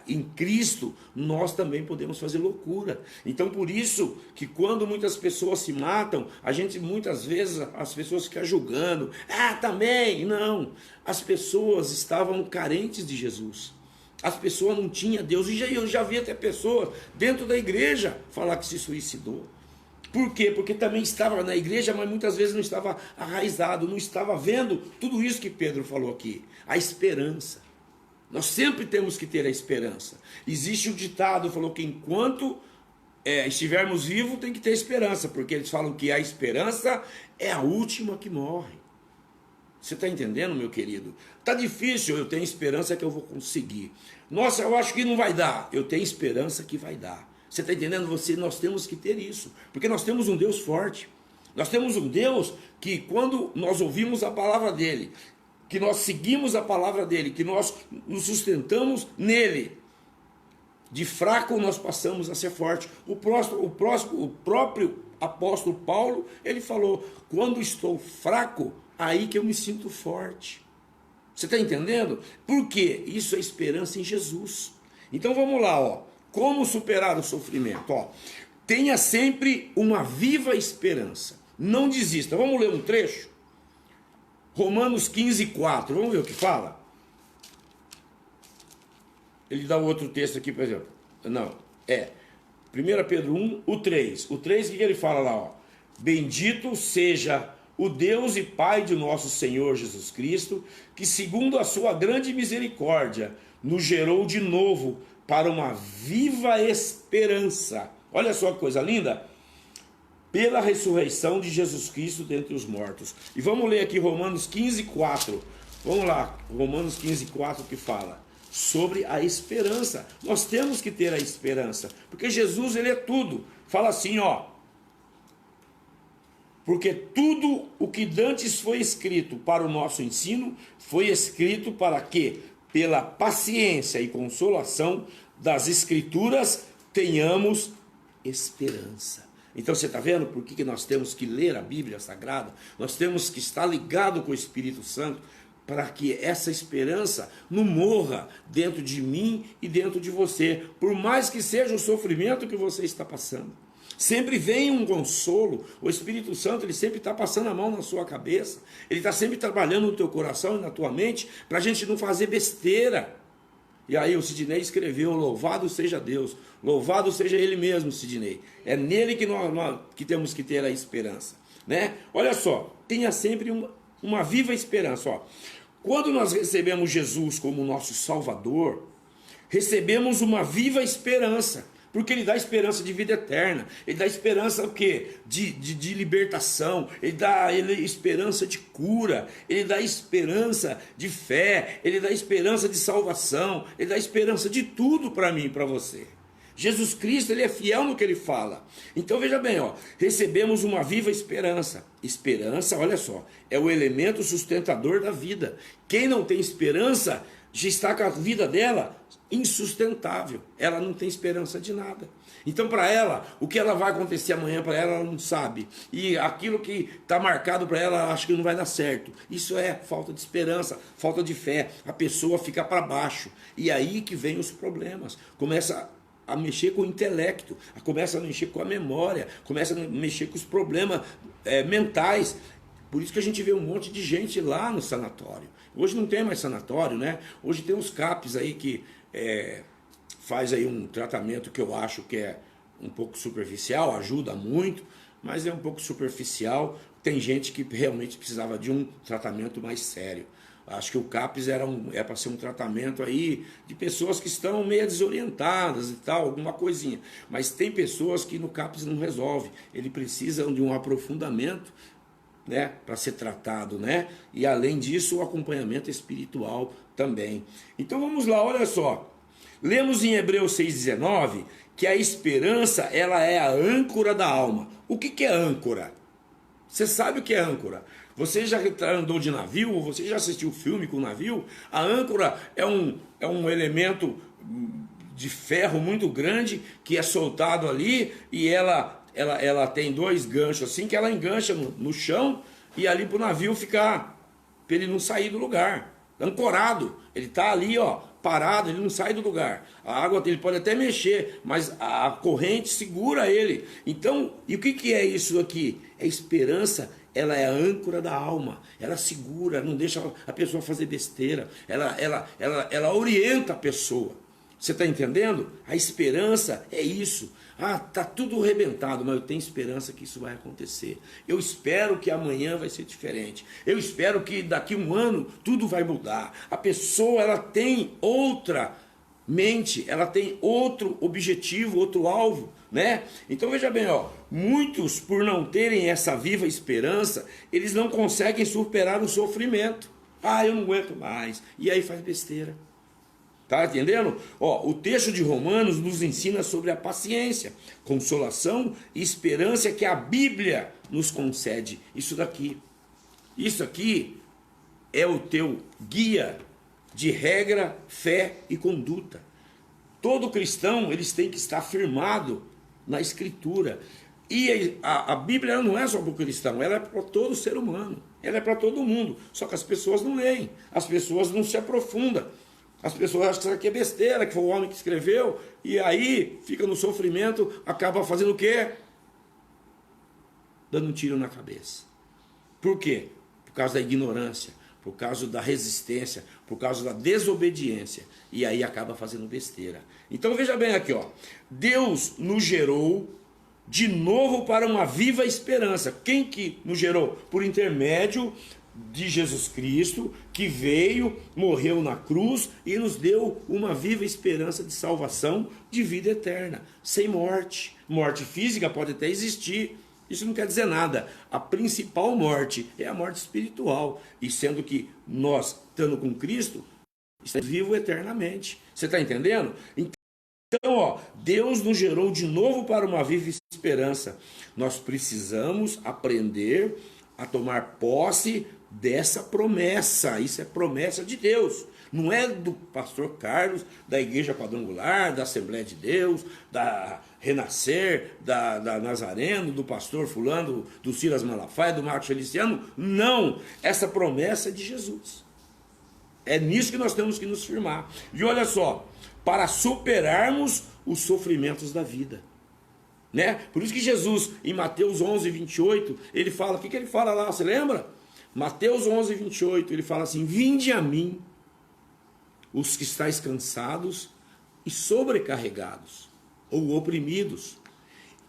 em Cristo, nós também podemos fazer loucura. Então, por isso que quando muitas pessoas se matam, a gente muitas vezes, as pessoas ficam julgando, também, não. As pessoas estavam carentes de Jesus. As pessoas não tinham Deus. E eu já vi até pessoas dentro da igreja falar que se suicidou. Por quê? Porque também estava na igreja, mas muitas vezes não estava arraizado, não estava vendo tudo isso que Pedro falou aqui. A esperança. Nós sempre temos que ter a esperança. Existe um ditado, falou que enquanto estivermos vivos tem que ter esperança, porque eles falam que a esperança é a última que morre. Você está entendendo, meu querido? Está difícil, eu tenho esperança que eu vou conseguir. Nossa, eu acho que não vai dar. Eu tenho esperança que vai dar. Você está entendendo? Nós temos que ter isso, porque nós temos um Deus forte. Nós temos um Deus que quando nós ouvimos a palavra dele, que nós seguimos a palavra dele, que nós nos sustentamos nele, de fraco nós passamos a ser forte. O próprio apóstolo Paulo, ele falou, quando estou fraco, aí que eu me sinto forte. Você está entendendo? Por quê? Isso é esperança em Jesus. Então vamos lá, ó. Como superar o sofrimento? Ó, tenha sempre uma viva esperança. Não desista. Vamos ler um trecho? Romanos 15:4. Vamos ver o que fala? Ele dá outro texto aqui, por exemplo. Não, 1 Pedro 1, o 3. O 3, o que ele fala lá? Ó? Bendito seja o Deus e Pai de nosso Senhor Jesus Cristo, que segundo a sua grande misericórdia, nos gerou de novo para uma viva esperança. Olha só que coisa linda. Pela ressurreição de Jesus Cristo dentre os mortos. E vamos ler aqui Romanos 15:4. Vamos lá, Romanos 15:4 que fala sobre a esperança. Nós temos que ter a esperança, porque Jesus, ele é tudo. Fala assim, ó: porque tudo o que dantes foi escrito para o nosso ensino, foi escrito para que, pela paciência e consolação das Escrituras, tenhamos esperança. Então você está vendo por que nós temos que ler a Bíblia Sagrada? Nós temos que estar ligado com o Espírito Santo, para que essa esperança não morra dentro de mim e dentro de você, por mais que seja o sofrimento que você está passando. Sempre vem um consolo. O Espírito Santo, ele sempre está passando a mão na sua cabeça. Ele está sempre trabalhando no teu coração e na tua mente, para a gente não fazer besteira. E aí o Sidney escreveu, louvado seja Deus, louvado seja Ele mesmo, Sidney. É nele que nós que temos que ter a esperança, né? Olha só, tenha sempre uma viva esperança. Ó. Quando nós recebemos Jesus como nosso Salvador, recebemos uma viva esperança. Porque ele dá esperança de vida eterna. Ele dá esperança o quê? De libertação. Ele dá esperança de cura. Ele dá esperança de fé. Ele dá esperança de salvação. Ele dá esperança de tudo para mim e para você. Jesus Cristo, ele é fiel no que ele fala. Então veja bem, ó, recebemos uma viva esperança. Esperança, olha só, é o elemento sustentador da vida. Quem não tem esperança já está com a vida dela insustentável. Ela não tem esperança de nada. Então para ela, o que ela vai acontecer amanhã para ela não sabe. E aquilo que está marcado para ela, acho que não vai dar certo. Isso é falta de esperança, falta de fé. A pessoa fica para baixo. E aí que vem os problemas. Começa a mexer com o intelecto, começa a mexer com a memória, começa a mexer com os problemas mentais. Por isso que a gente vê um monte de gente lá no sanatório. Hoje não tem mais sanatório, né? Hoje tem uns CAPs aí que faz aí um tratamento que eu acho que é um pouco superficial, ajuda muito, mas é um pouco superficial. Tem gente que realmente precisava de um tratamento mais sério. Acho que o CAPS é para ser um tratamento aí de pessoas que estão meio desorientadas e tal, alguma coisinha. Mas tem pessoas que no CAPS não resolve. Ele precisa de um aprofundamento, né, para ser tratado, né? E além disso, o acompanhamento espiritual também. Então vamos lá, olha só. Lemos em Hebreus 6,19 que a esperança, ela é a âncora da alma. O que é âncora? Você sabe o que é âncora? Você já andou de navio, ou você já assistiu filme com navio? A âncora é um elemento de ferro muito grande que é soltado ali e ela tem dois ganchos assim que ela engancha no chão e ali para o navio ficar, para ele não sair do lugar. Ancorado, ele está ali, ó, parado, ele não sai do lugar. A água, ele pode até mexer, mas a corrente segura ele. Então, e o que é isso aqui? É esperança. Ela é a âncora da alma, ela segura, não deixa a pessoa fazer besteira, ela orienta a pessoa. Você está entendendo? A esperança é isso. Ah, está tudo arrebentado, mas eu tenho esperança que isso vai acontecer. Eu espero que amanhã vai ser diferente. Eu espero que daqui a um ano tudo vai mudar. A pessoa, ela tem outra mente, ela tem outro objetivo, outro alvo, né? Então veja bem, ó, muitos por não terem essa viva esperança, eles não conseguem superar o sofrimento. Ah, eu não aguento mais. E aí faz besteira. Tá entendendo? Ó, o texto de Romanos nos ensina sobre a paciência, consolação e esperança que a Bíblia nos concede. Isso daqui. Isso aqui é o teu guia de regra, fé e conduta. Todo cristão, eles têm que estar firmado na Escritura. E a Bíblia ela não é só para o cristão, ela é para todo ser humano. Ela é para todo mundo. Só que as pessoas não leem, as pessoas não se aprofundam. As pessoas acham que isso aqui é besteira, que foi o homem que escreveu, e aí fica no sofrimento, acaba fazendo o quê? Dando um tiro na cabeça. Por quê? Por causa da ignorância, por causa da resistência, por causa da desobediência, e aí acaba fazendo besteira. Então veja bem aqui, ó. Deus nos gerou de novo para uma viva esperança. Quem que nos gerou? Por intermédio de Jesus Cristo, que veio, morreu na cruz e nos deu uma viva esperança de salvação, de vida eterna, sem morte. Morte física pode até existir, isso não quer dizer nada. A principal morte é a morte espiritual, e sendo que nós, estando com Cristo, estamos vivos eternamente. Você está entendendo? Então, ó, Deus nos gerou de novo para uma viva esperança. Nós precisamos aprender a tomar posse dessa promessa. Isso é promessa de Deus. Não é do pastor Carlos, da Igreja Quadrangular, da Assembleia de Deus, da Renascer, da Nazareno, do pastor fulano, do Silas Malafaia, do Marcos Feliciano. Não, essa promessa é de Jesus. É nisso que nós temos que nos firmar. E olha só, para superarmos os sofrimentos da vida, né? Por isso que Jesus, em Mateus 11, 28, ele fala, o que ele fala lá, você lembra? Mateus 11, 28, ele fala assim: vinde a mim, os que estáis cansados e sobrecarregados, ou oprimidos,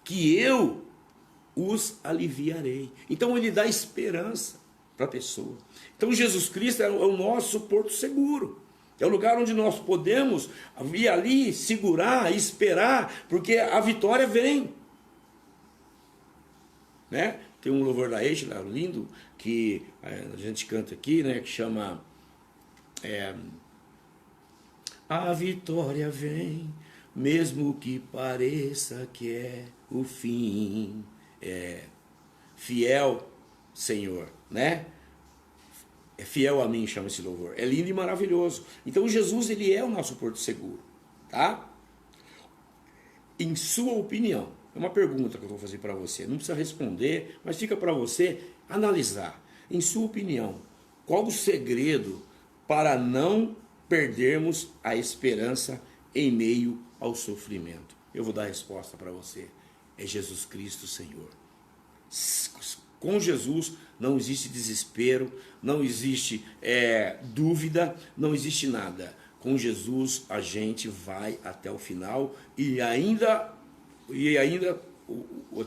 que eu os aliviarei. Então ele dá esperança para a pessoa. Então Jesus Cristo é o nosso porto seguro. É o lugar onde nós podemos ir ali, segurar, esperar, porque a vitória vem. Né? Tem um louvor da Eixa, lindo, que a gente canta aqui, né, que chama A vitória vem, mesmo que pareça que é o fim. Fiel, Senhor, né? É fiel a mim, chama esse louvor. É lindo e maravilhoso. Então Jesus, ele é o nosso porto seguro, tá? Em sua opinião, é uma pergunta que eu vou fazer para você. Não precisa responder, mas fica para você analisar. Em sua opinião, qual o segredo para não perdermos a esperança em meio ao sofrimento? Eu vou dar a resposta para você. É Jesus Cristo, Senhor. Com Jesus não existe desespero, não existe dúvida, não existe nada. Com Jesus a gente vai até o final e ainda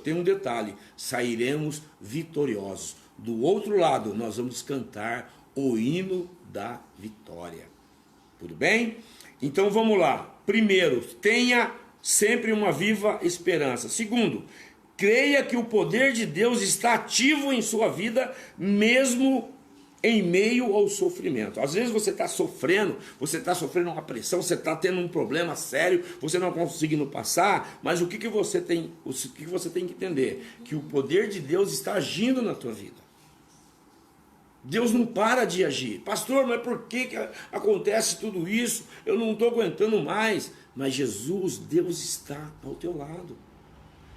tem um detalhe, sairemos vitoriosos. Do outro lado nós vamos cantar o hino da vitória. Tudo bem? Então vamos lá. Primeiro, tenha sempre uma viva esperança. Segundo, creia que o poder de Deus está ativo em sua vida, mesmo em meio ao sofrimento. Às vezes você está sofrendo uma pressão, você está tendo um problema sério, você não está conseguindo passar, mas o que você tem que entender? Que o poder de Deus está agindo na tua vida. Deus não para de agir. Pastor, mas por que acontece tudo isso? Eu não estou aguentando mais. Mas Jesus, Deus está ao teu lado.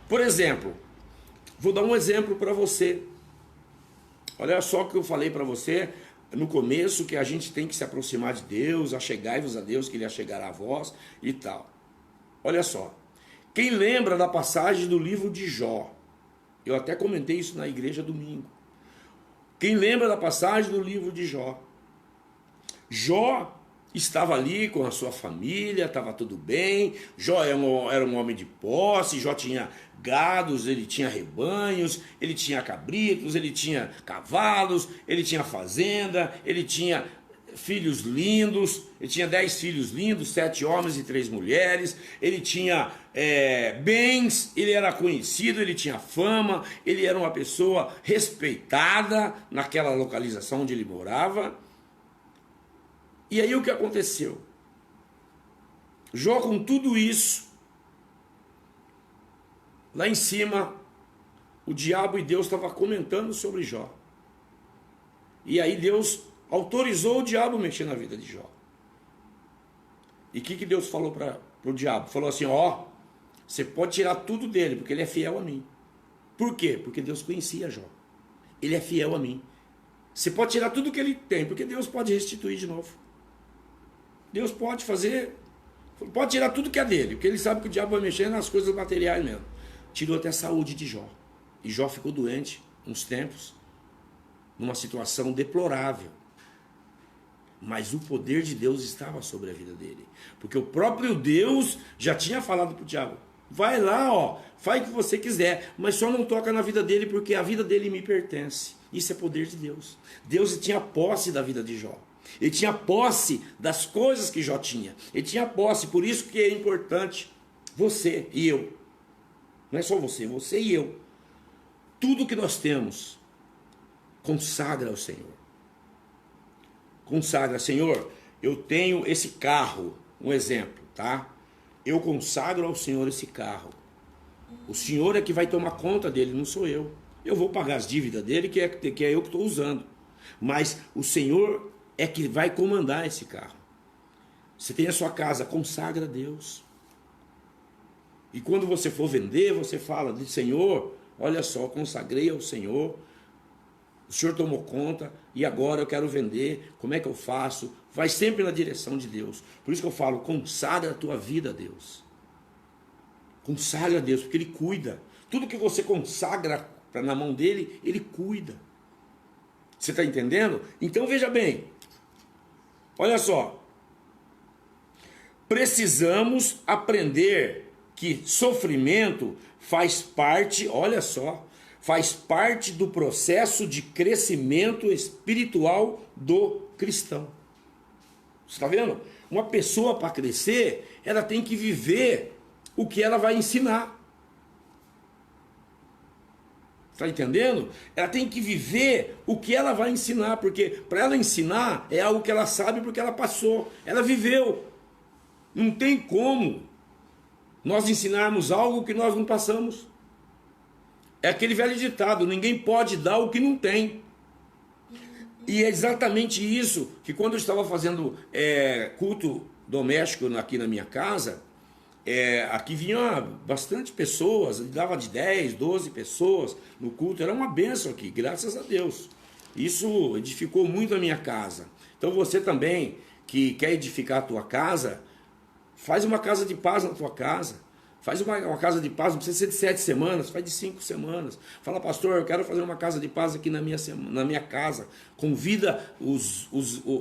Por exemplo, vou dar um exemplo para você. Olha só o que eu falei para você no começo, que a gente tem que se aproximar de Deus, achegai-vos a Deus, que Ele achegará a vós e tal. Olha só, quem lembra da passagem do livro de Jó? Eu até comentei isso na igreja domingo. Quem lembra da passagem do livro de Jó? Jó estava ali com a sua família, estava tudo bem. Jó era um homem de posse, Jó tinha gados, ele tinha rebanhos, ele tinha cabritos, ele tinha cavalos, ele tinha fazenda, ele tinha filhos lindos, ele tinha 10 filhos lindos, 7 homens e 3 mulheres, ele tinha bens, ele era conhecido, ele tinha fama, ele era uma pessoa respeitada naquela localização onde ele morava. E aí o que aconteceu? Jó, com tudo isso, lá em cima, o diabo e Deus estavam comentando sobre Jó. E aí Deus autorizou o diabo a mexer na vida de Jó. E o que Deus falou para o diabo? Falou assim, você pode tirar tudo dele, porque ele é fiel a mim. Por quê? Porque Deus conhecia Jó. Ele é fiel a mim. Você pode tirar tudo que ele tem, porque Deus pode restituir de novo. Deus pode tirar tudo que é dele, porque ele sabe que o diabo vai mexer nas coisas materiais mesmo. Tirou até a saúde de Jó. E Jó ficou doente uns tempos, numa situação deplorável. Mas o poder de Deus estava sobre a vida dele. Porque o próprio Deus já tinha falado para o diabo, vai lá, faz o que você quiser, mas só não toca na vida dele, porque a vida dele me pertence. Isso é poder de Deus. Deus tinha posse da vida de Jó. Ele tinha posse das coisas que Jó tinha. Ele tinha posse, por isso que é importante você e eu. Não é só você e eu. Tudo que nós temos, consagra ao Senhor. Consagra, Senhor, eu tenho esse carro, um exemplo, tá? Eu consagro ao Senhor esse carro. O Senhor é que vai tomar conta dele, não sou eu. Eu vou pagar as dívidas dele, que é eu que estou usando. Mas o Senhor é que vai comandar esse carro. Você tem a sua casa, consagra a Deus. E quando você for vender, você fala, Senhor, olha só, consagrei ao Senhor, o Senhor tomou conta e agora eu quero vender, como é que eu faço? Vai sempre na direção de Deus. Por isso que eu falo, consagra a tua vida a Deus. Consagra a Deus, porque Ele cuida. Tudo que você consagra na mão dele, Ele cuida. Você está entendendo? Então veja bem, olha só, precisamos aprender que sofrimento faz parte, olha só, faz parte do processo de crescimento espiritual do cristão. Você está vendo? Uma pessoa para crescer, ela tem que viver o que ela vai ensinar. Está entendendo? Ela tem que viver o que ela vai ensinar, porque para ela ensinar é algo que ela sabe porque ela passou, ela viveu. Não tem como nós ensinarmos algo que nós não passamos. É aquele velho ditado, ninguém pode dar o que não tem. E é exatamente isso que quando eu estava fazendo culto doméstico aqui na minha casa, aqui vinha bastante pessoas, dava de 10, 12 pessoas no culto, era uma bênção aqui, graças a Deus. Isso edificou muito a minha casa. Então você também, que quer edificar a tua casa, faz uma casa de paz na tua casa. Faz uma casa de paz, não precisa ser de 7 semanas, faz de 5 semanas. Fala, pastor, eu quero fazer uma casa de paz aqui na minha casa. Convida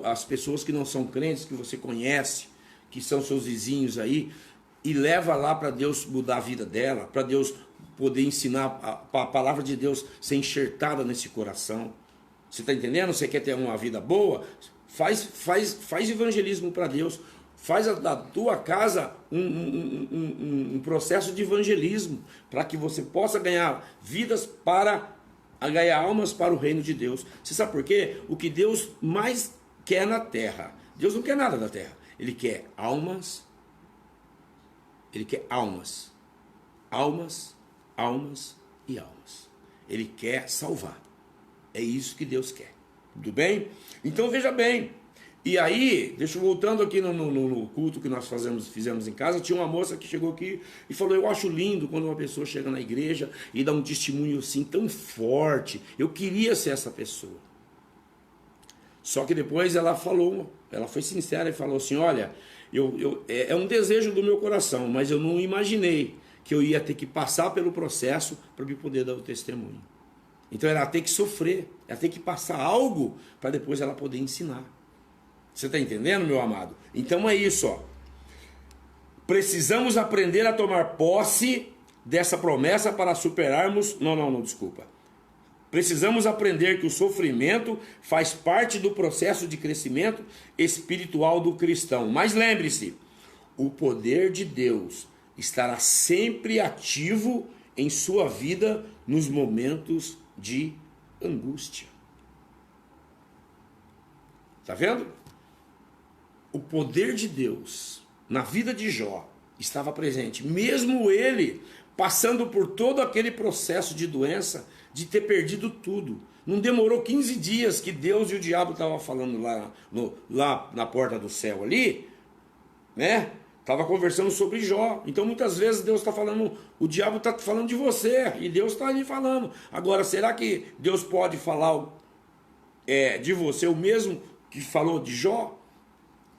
as pessoas que não são crentes, que você conhece, que são seus vizinhos aí, e leva lá para Deus mudar a vida dela, para Deus poder ensinar a palavra de Deus ser enxertada nesse coração. Você está entendendo? Você quer ter uma vida boa? Faz evangelismo para Deus. Faz da tua casa um processo de evangelismo, para que você possa ganhar vidas ganhar almas para o reino de Deus. Você sabe por quê? O que Deus mais quer na terra, Deus não quer nada da terra, Ele quer almas, Ele quer almas, almas, almas e almas. Ele quer salvar. É isso que Deus quer. Tudo bem? Então veja bem. E aí, voltando aqui no culto que nós fizemos em casa, tinha uma moça que chegou aqui e falou, eu acho lindo quando uma pessoa chega na igreja e dá um testemunho assim tão forte. Eu queria ser essa pessoa. Só que depois ela foi sincera e falou assim, olha, é um desejo do meu coração, mas eu não imaginei que eu ia ter que passar pelo processo para me poder dar o testemunho. Então ela tem que sofrer, ela tem que passar algo para depois ela poder ensinar. Você está entendendo, meu amado? Então é isso, ó. Precisamos aprender a tomar posse dessa promessa para superarmos... Não, desculpa. Precisamos aprender que o sofrimento faz parte do processo de crescimento espiritual do cristão. Mas lembre-se, o poder de Deus estará sempre ativo em sua vida nos momentos de angústia. Está vendo? O poder de Deus na vida de Jó estava presente, mesmo ele passando por todo aquele processo de doença, de ter perdido tudo. Não demorou 15 dias que Deus e o diabo estavam falando lá na porta do céu ali, né? Estava conversando sobre Jó. Então muitas vezes Deus está falando, o diabo está falando de você e Deus está ali falando. Agora, será que Deus pode falar de você o mesmo que falou de Jó?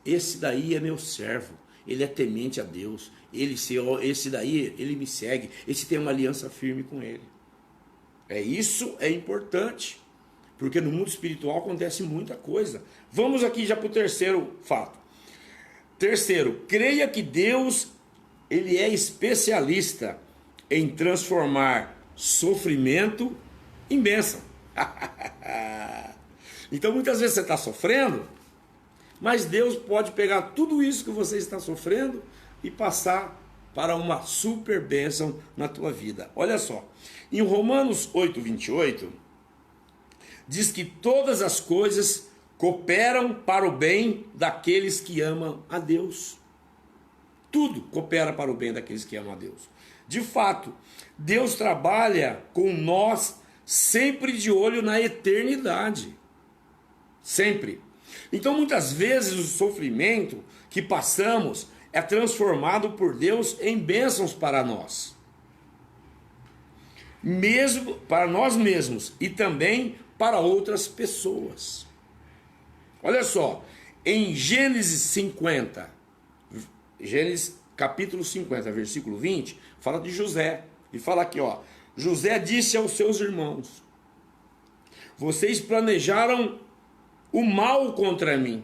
Esse daí é meu servo, ele é temente a Deus, esse daí, ele me segue, esse tem uma aliança firme com ele. Isso é importante, porque no mundo espiritual acontece muita coisa. Vamos aqui já para o terceiro fato. Terceiro, creia que Deus, ele é especialista em transformar sofrimento em bênção. Então muitas vezes você está sofrendo, mas Deus pode pegar tudo isso que você está sofrendo e passar para uma super bênção na tua vida. Olha só, em Romanos 8:28, diz que todas as coisas cooperam para o bem daqueles que amam a Deus. Tudo coopera para o bem daqueles que amam a Deus. De fato, Deus trabalha com nós sempre de olho na eternidade. Sempre. Então muitas vezes o sofrimento que passamos é transformado por Deus em bênçãos para nós. Mesmo para nós mesmos e também para outras pessoas. Olha só, em Gênesis 50, Gênesis capítulo 50, versículo 20, fala de José. E fala aqui, ó, José disse aos seus irmãos, vocês planejaram o mal contra mim,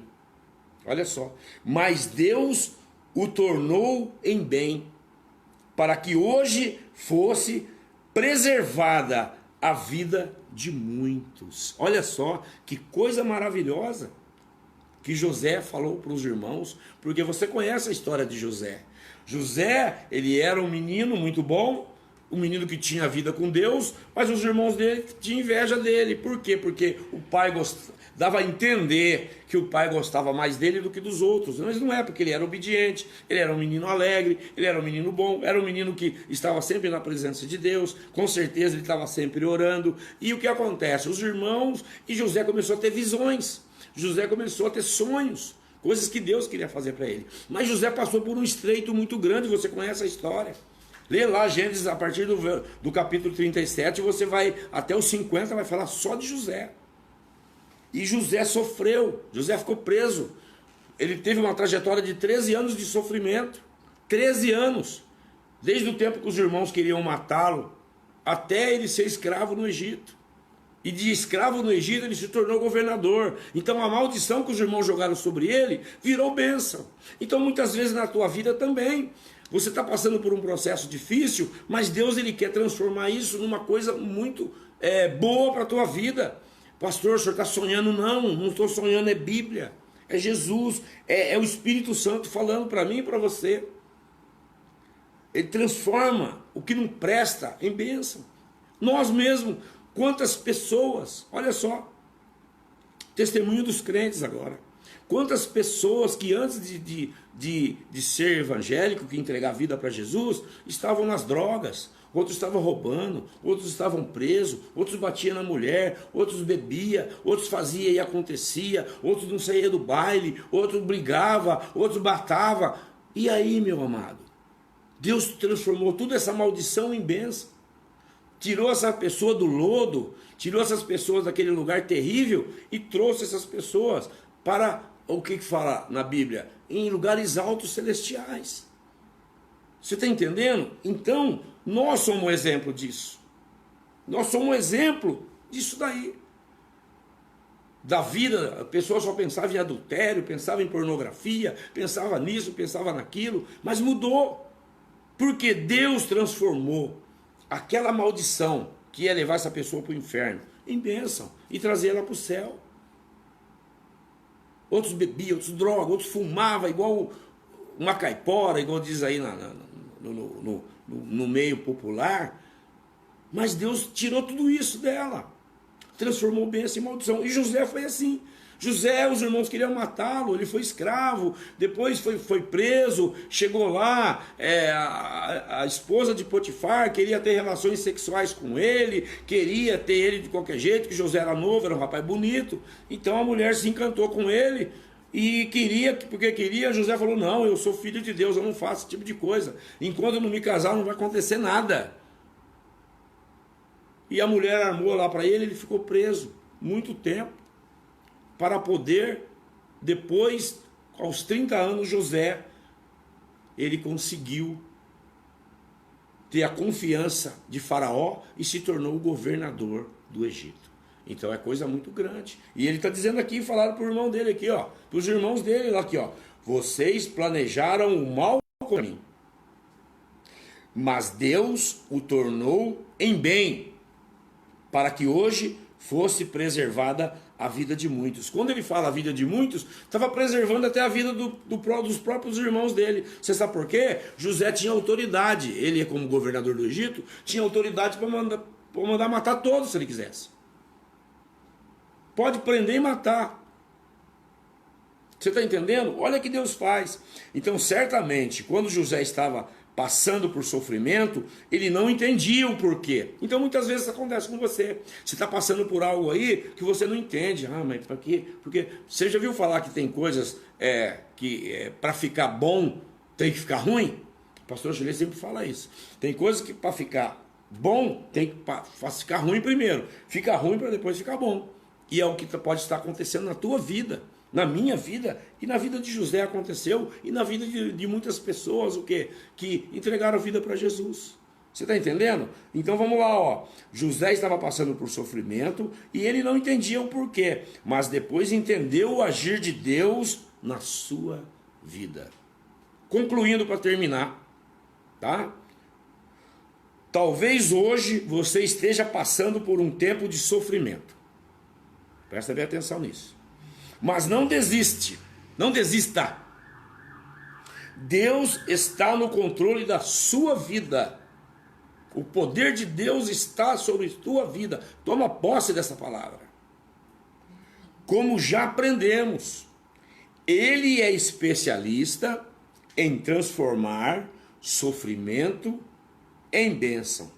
olha só, mas Deus o tornou em bem, para que hoje fosse preservada a vida de muitos. Olha só, que coisa maravilhosa. que José falou para os irmãos, porque você conhece a história de José. José, ele era um menino muito bom, um menino que tinha vida com Deus, mas os irmãos dele tinham inveja dele. Por quê? Porque o pai dava a entender que o pai gostava mais dele do que dos outros. Mas não é, porque ele era obediente, ele era um menino alegre, ele era um menino bom, era um menino que estava sempre na presença de Deus, com certeza ele estava sempre orando. E o que acontece? Os irmãos, e José começou a ter visões, José começou a ter sonhos, coisas que Deus queria fazer para ele. Mas José passou por um estreito muito grande, você conhece a história. Lê lá Gênesis, a partir do capítulo 37, você vai até os 50, vai falar só de José. E José sofreu, José ficou preso. Ele teve uma trajetória de 13 anos de sofrimento. 13 anos. Desde o tempo que os irmãos queriam matá-lo, até ele ser escravo no Egito. E de escravo no Egito ele se tornou governador. Então a maldição que os irmãos jogaram sobre ele virou bênção. Então muitas vezes na tua vida também você está passando por um processo difícil, mas Deus ele quer transformar isso numa coisa muito boa para a tua vida. Pastor, o senhor está sonhando? Não estou sonhando, é Bíblia, é Jesus, é o Espírito Santo falando para mim e para você. Ele transforma o que não presta em bênção. Nós mesmos, quantas pessoas, olha só, testemunho dos crentes agora. Quantas pessoas que antes de ser evangélico, que entregar a vida para Jesus, estavam nas drogas, outros estavam roubando, outros estavam presos, outros batiam na mulher, outros bebiam, outros faziam e acontecia, outros não saíam do baile, outros brigavam, outros matavam. E aí, meu amado, Deus transformou toda essa maldição em bênção. Tirou essa pessoa do lodo, tirou essas pessoas daquele lugar terrível e trouxe essas pessoas para, o que fala na Bíblia? Em lugares altos celestiais. Você está entendendo? Então, nós somos um exemplo disso. Nós somos um exemplo disso daí. Da vida, a pessoa só pensava em adultério, pensava em pornografia, pensava nisso, pensava naquilo, mas mudou. Porque Deus transformou aquela maldição que ia levar essa pessoa para o inferno em bênção e trazer ela para o céu. Outros bebiam, outros drogavam, outros fumavam igual uma caipora, igual diz aí no meio popular. Mas Deus tirou tudo isso dela, transformou bênção em maldição. E José foi assim. José, os irmãos queriam matá-lo, ele foi escravo, depois foi preso, chegou lá, a esposa de Potifar queria ter relações sexuais com ele, queria ter ele de qualquer jeito, que José era novo, era um rapaz bonito, então a mulher se encantou com ele, e porque queria, José falou, não, eu sou filho de Deus, eu não faço esse tipo de coisa, enquanto eu não me casar não vai acontecer nada. E a mulher armou lá para ele ficou preso, muito tempo, para poder, depois, aos 30 anos, José, ele conseguiu ter a confiança de Faraó e se tornou o governador do Egito. Então é coisa muito grande. E ele está dizendo aqui, falaram para o irmão dele aqui, ó, para os irmãos dele aqui, ó, vocês planejaram o mal contra mim, mas Deus o tornou em bem, para que hoje fosse preservada a vida de muitos. Quando ele fala a vida de muitos, estava preservando até a vida dos próprios irmãos dele. Você sabe por quê? José tinha autoridade, ele como governador do Egito, tinha autoridade para mandar matar todos se ele quisesse. Pode prender e matar. Você está entendendo? Olha o que Deus faz. Então certamente, quando José estava passando por sofrimento, ele não entendia o porquê. Então muitas vezes isso acontece com você. Você está passando por algo aí que você não entende. Ah, mas para quê? Porque você já viu falar que tem coisas que para ficar bom tem que ficar ruim? O pastor Juliano sempre fala isso. Tem coisas que para ficar bom tem que ficar ruim primeiro. Fica ruim para depois ficar bom. E é o que pode estar acontecendo na tua vida, na minha vida, e na vida de José aconteceu, e na vida de muitas pessoas, o quê? Que entregaram a vida para Jesus. Você está entendendo? Então vamos lá, ó. José estava passando por sofrimento, e ele não entendia o porquê, mas depois entendeu o agir de Deus na sua vida. Concluindo para terminar, tá? Talvez hoje você esteja passando por um tempo de sofrimento. Presta bem atenção nisso. Mas não desiste, não desista. Deus está no controle da sua vida. O poder de Deus está sobre a tua vida. Toma posse dessa palavra. Como já aprendemos, Ele é especialista em transformar sofrimento em bênção.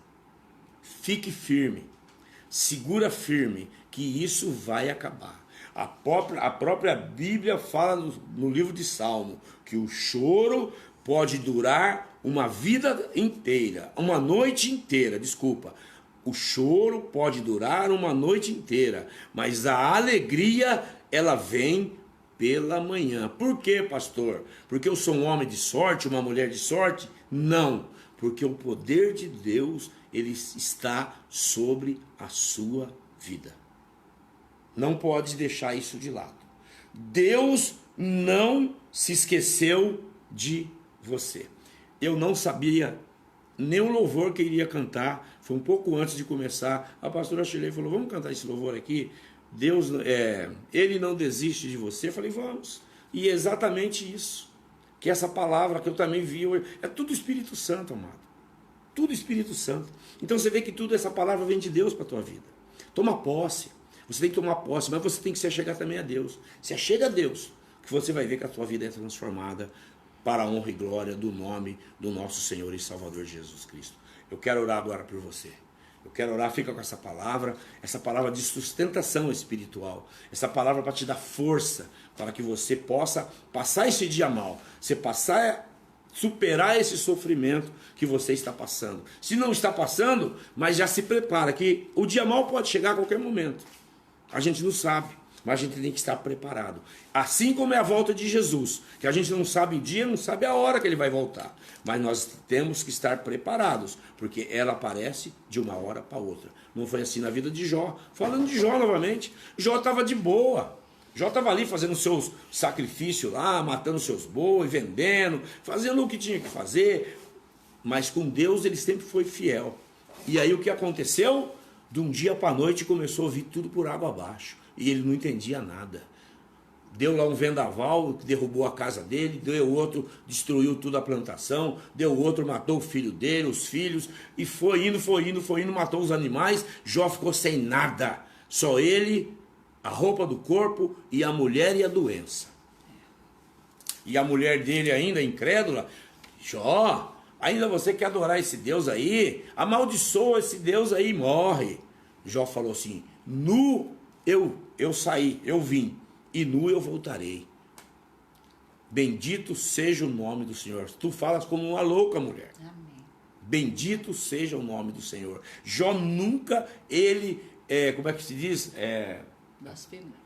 Fique firme, segura firme, que isso vai acabar. A própria Bíblia fala no livro de Salmo que o choro pode durar uma vida inteira, uma noite inteira, desculpa. O choro pode durar uma noite inteira, mas a alegria, ela vem pela manhã. Por quê, pastor? Porque eu sou um homem de sorte, uma mulher de sorte? Não, porque o poder de Deus, ele está sobre a sua vida. Não pode deixar isso de lado. Deus não se esqueceu de você. Eu não sabia nem o louvor que iria cantar. Foi um pouco antes de começar. A pastora Shirley falou, vamos cantar esse louvor aqui? Deus, Ele não desiste de você. Eu falei, vamos. E é exatamente isso. Que essa palavra que eu também vi, é tudo Espírito Santo, amado. Tudo Espírito Santo. Então você vê que tudo essa palavra vem de Deus para a tua vida. Toma posse. Você tem que tomar posse, mas você tem que se achegar também a Deus. Se achega a Deus, que você vai ver que a tua vida é transformada para a honra e glória do nome do nosso Senhor e Salvador Jesus Cristo. Eu quero orar agora por você. Eu quero orar, fica com essa palavra de sustentação espiritual. Essa palavra para te dar força, para que você possa passar esse dia mal. Você superar esse sofrimento que você está passando. Se não está passando, mas já se prepara, que o dia mal pode chegar a qualquer momento. A gente não sabe, mas a gente tem que estar preparado. Assim como é a volta de Jesus, que a gente não sabe o dia, não sabe a hora que ele vai voltar. Mas nós temos que estar preparados, porque ela aparece de uma hora para outra. Não foi assim na vida de Jó. Falando de Jó novamente, Jó estava de boa. Jó estava ali fazendo seus sacrifícios lá, matando seus bois, vendendo, fazendo o que tinha que fazer. Mas com Deus ele sempre foi fiel. E aí o que aconteceu? De um dia para a noite começou a vir tudo por água abaixo. E ele não entendia nada. Deu lá um vendaval, derrubou a casa dele, deu outro, destruiu toda a plantação, deu outro, matou o filho dele, os filhos, e foi indo, matou os animais. Jó ficou sem nada. Só ele, a roupa do corpo e a mulher e a doença. E a mulher dele ainda, incrédula, Jó, ainda você quer adorar esse Deus aí? Amaldiçoa esse Deus aí e morre. Jó falou assim, nu eu saí, eu vim, e nu eu voltarei. Bendito seja o nome do Senhor. Tu falas como uma louca mulher. Amém. Bendito seja o nome do Senhor. Jó nunca, como é que se diz?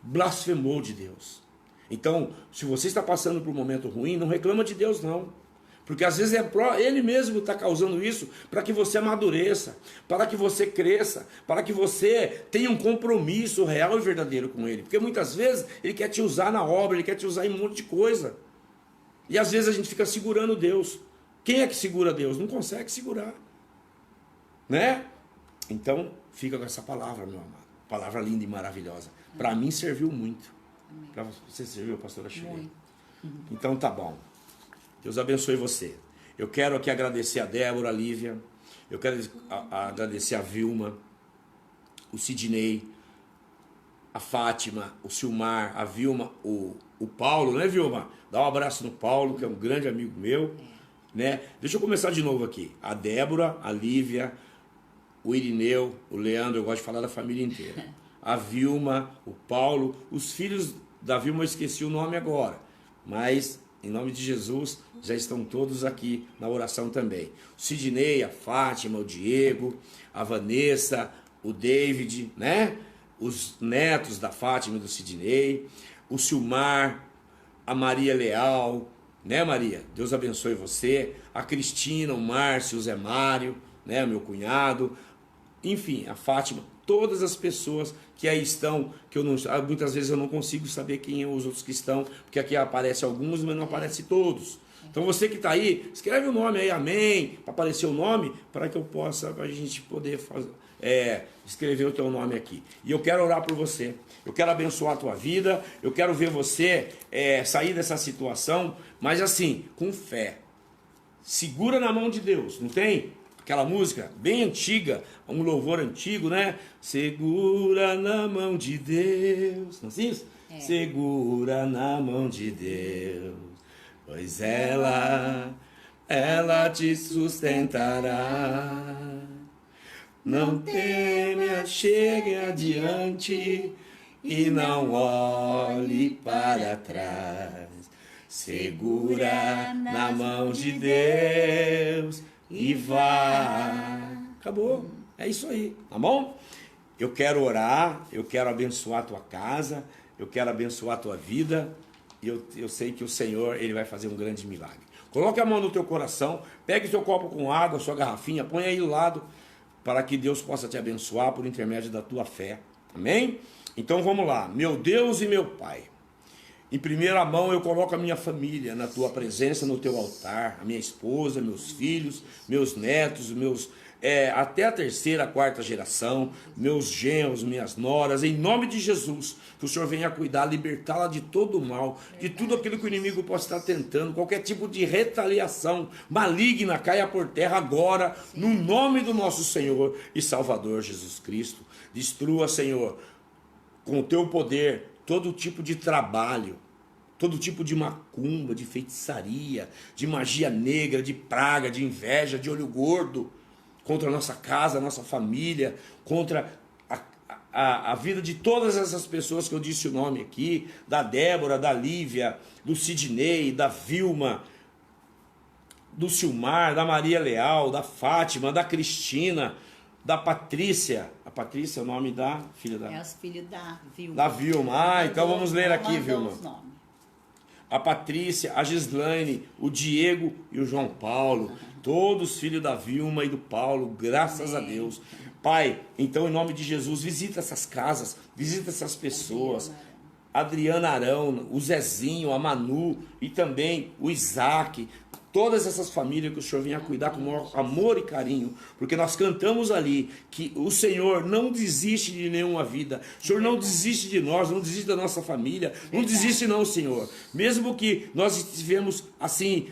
Blasfemou de Deus. Então, se você está passando por um momento ruim, não reclama de Deus não. Porque às vezes ele mesmo está causando isso para que você amadureça, para que você cresça, para que você tenha um compromisso real e verdadeiro com ele. Porque muitas vezes ele quer te usar na obra, ele quer te usar em um monte de coisa. E às vezes a gente fica segurando Deus. Quem é que segura Deus? Não consegue segurar. Né? Então, fica com essa palavra, meu amado. Palavra linda e maravilhosa. Para mim serviu muito. Para você serviu, pastora Shirley? Então tá bom. Deus abençoe você. Eu quero aqui agradecer a Débora, a Lívia. Eu quero agradecer a Vilma, o Sidney, a Fátima, o Silmar, a Vilma, o Paulo, né, Vilma? Dá um abraço no Paulo, que é um grande amigo meu. Né? Deixa eu começar de novo aqui. A Débora, a Lívia, o Irineu, o Leandro, eu gosto de falar da família inteira. A Vilma, o Paulo, os filhos da Vilma eu esqueci o nome agora. Mas, em nome de Jesus, já estão todos aqui na oração também. O Sidney, a Fátima, o Diego, a Vanessa, o David, né? Os netos da Fátima e do Sidney, o Silmar, a Maria Leal, né, Maria? Deus abençoe você. A Cristina, o Márcio, o Zé Mário, né, meu cunhado. Enfim, a Fátima, todas as pessoas que aí estão, que eu não, muitas vezes eu não consigo saber quem são os outros que estão, porque aqui aparece alguns, mas não aparece todos. Então você que está aí, escreve o nome aí, amém, para aparecer o nome, para que eu possa, para a gente poder escrever o teu nome aqui. E eu quero orar por você. Eu quero abençoar a tua vida. Eu quero ver você sair dessa situação, mas assim, com fé. Segura na mão de Deus, não tem? Aquela música bem antiga, um louvor antigo, né? Segura na mão de Deus. Não é isso? Segura na mão de Deus, pois ela te sustentará. Não tema, chegue adiante e não olhe para trás. Segura na mão de Deus e vá. Acabou. É isso aí, tá bom? Eu quero orar, eu quero abençoar a tua casa, eu quero abençoar a tua vida. E eu sei que o Senhor, Ele vai fazer um grande milagre. Coloque a mão no teu coração, pegue o seu copo com água, sua garrafinha, põe aí do lado, para que Deus possa te abençoar por intermédio da tua fé. Amém? Então vamos lá. Meu Deus e meu Pai, em primeira mão eu coloco a minha família na tua presença, no teu altar, a minha esposa, meus filhos, meus netos, até a terceira, quarta geração, meus genros, minhas noras, em nome de Jesus, que o Senhor venha cuidar, libertá-la de todo o mal, de tudo aquilo que o inimigo possa estar tentando, qualquer tipo de retaliação maligna caia por terra agora, no nome do nosso Senhor e Salvador Jesus Cristo. Destrua, Senhor, com o teu poder, todo tipo de trabalho, todo tipo de macumba, de feitiçaria, de magia negra, de praga, de inveja, de olho gordo, contra a nossa casa, a nossa família, contra a vida de todas essas pessoas que eu disse o nome aqui, da Débora, da Lívia, do Sidney, da Vilma, do Silmar, da Maria Leal, da Fátima, da Cristina, da Patrícia. A Patrícia é o nome da filha da... É os filhos da Vilma. Da Vilma. Então vamos ler aqui, Vilma. A Patrícia, a Gislaine, o Diego e o João Paulo, todos filhos da Vilma e do Paulo, graças a Deus. Pai, então em nome de Jesus, visita essas casas, visita essas pessoas. Adriana Arão, o Zezinho, a Manu e também o Isaac, todas essas famílias que o Senhor venha cuidar com maior amor e carinho, porque nós cantamos ali que o Senhor não desiste de nenhuma vida, o Senhor não desiste de nós, não desiste da nossa família, não desiste não, Senhor, mesmo que nós estivemos assim,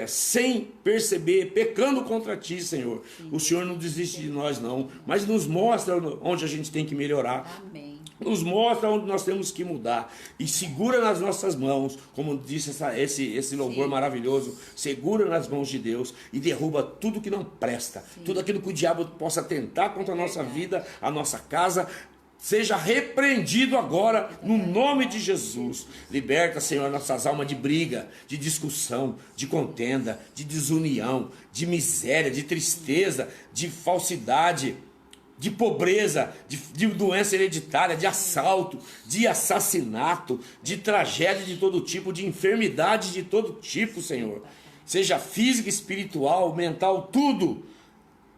sem perceber, pecando contra Ti, Senhor, o Senhor não desiste de nós não, mas nos mostra onde a gente tem que melhorar. Amém. Nos mostra onde nós temos que mudar e segura nas nossas mãos, como disse esse louvor maravilhoso, segura nas mãos de Deus e derruba tudo que não presta, tudo aquilo que o diabo possa tentar contra a nossa vida, a nossa casa, seja repreendido agora no nome de Jesus. Liberta, Senhor, nossas almas de briga, de discussão, de contenda, de desunião, de miséria, de tristeza, de falsidade, de pobreza, de doença hereditária, de assalto, de assassinato, de tragédia de todo tipo, de enfermidade de todo tipo, Senhor. Seja física, espiritual, mental, tudo.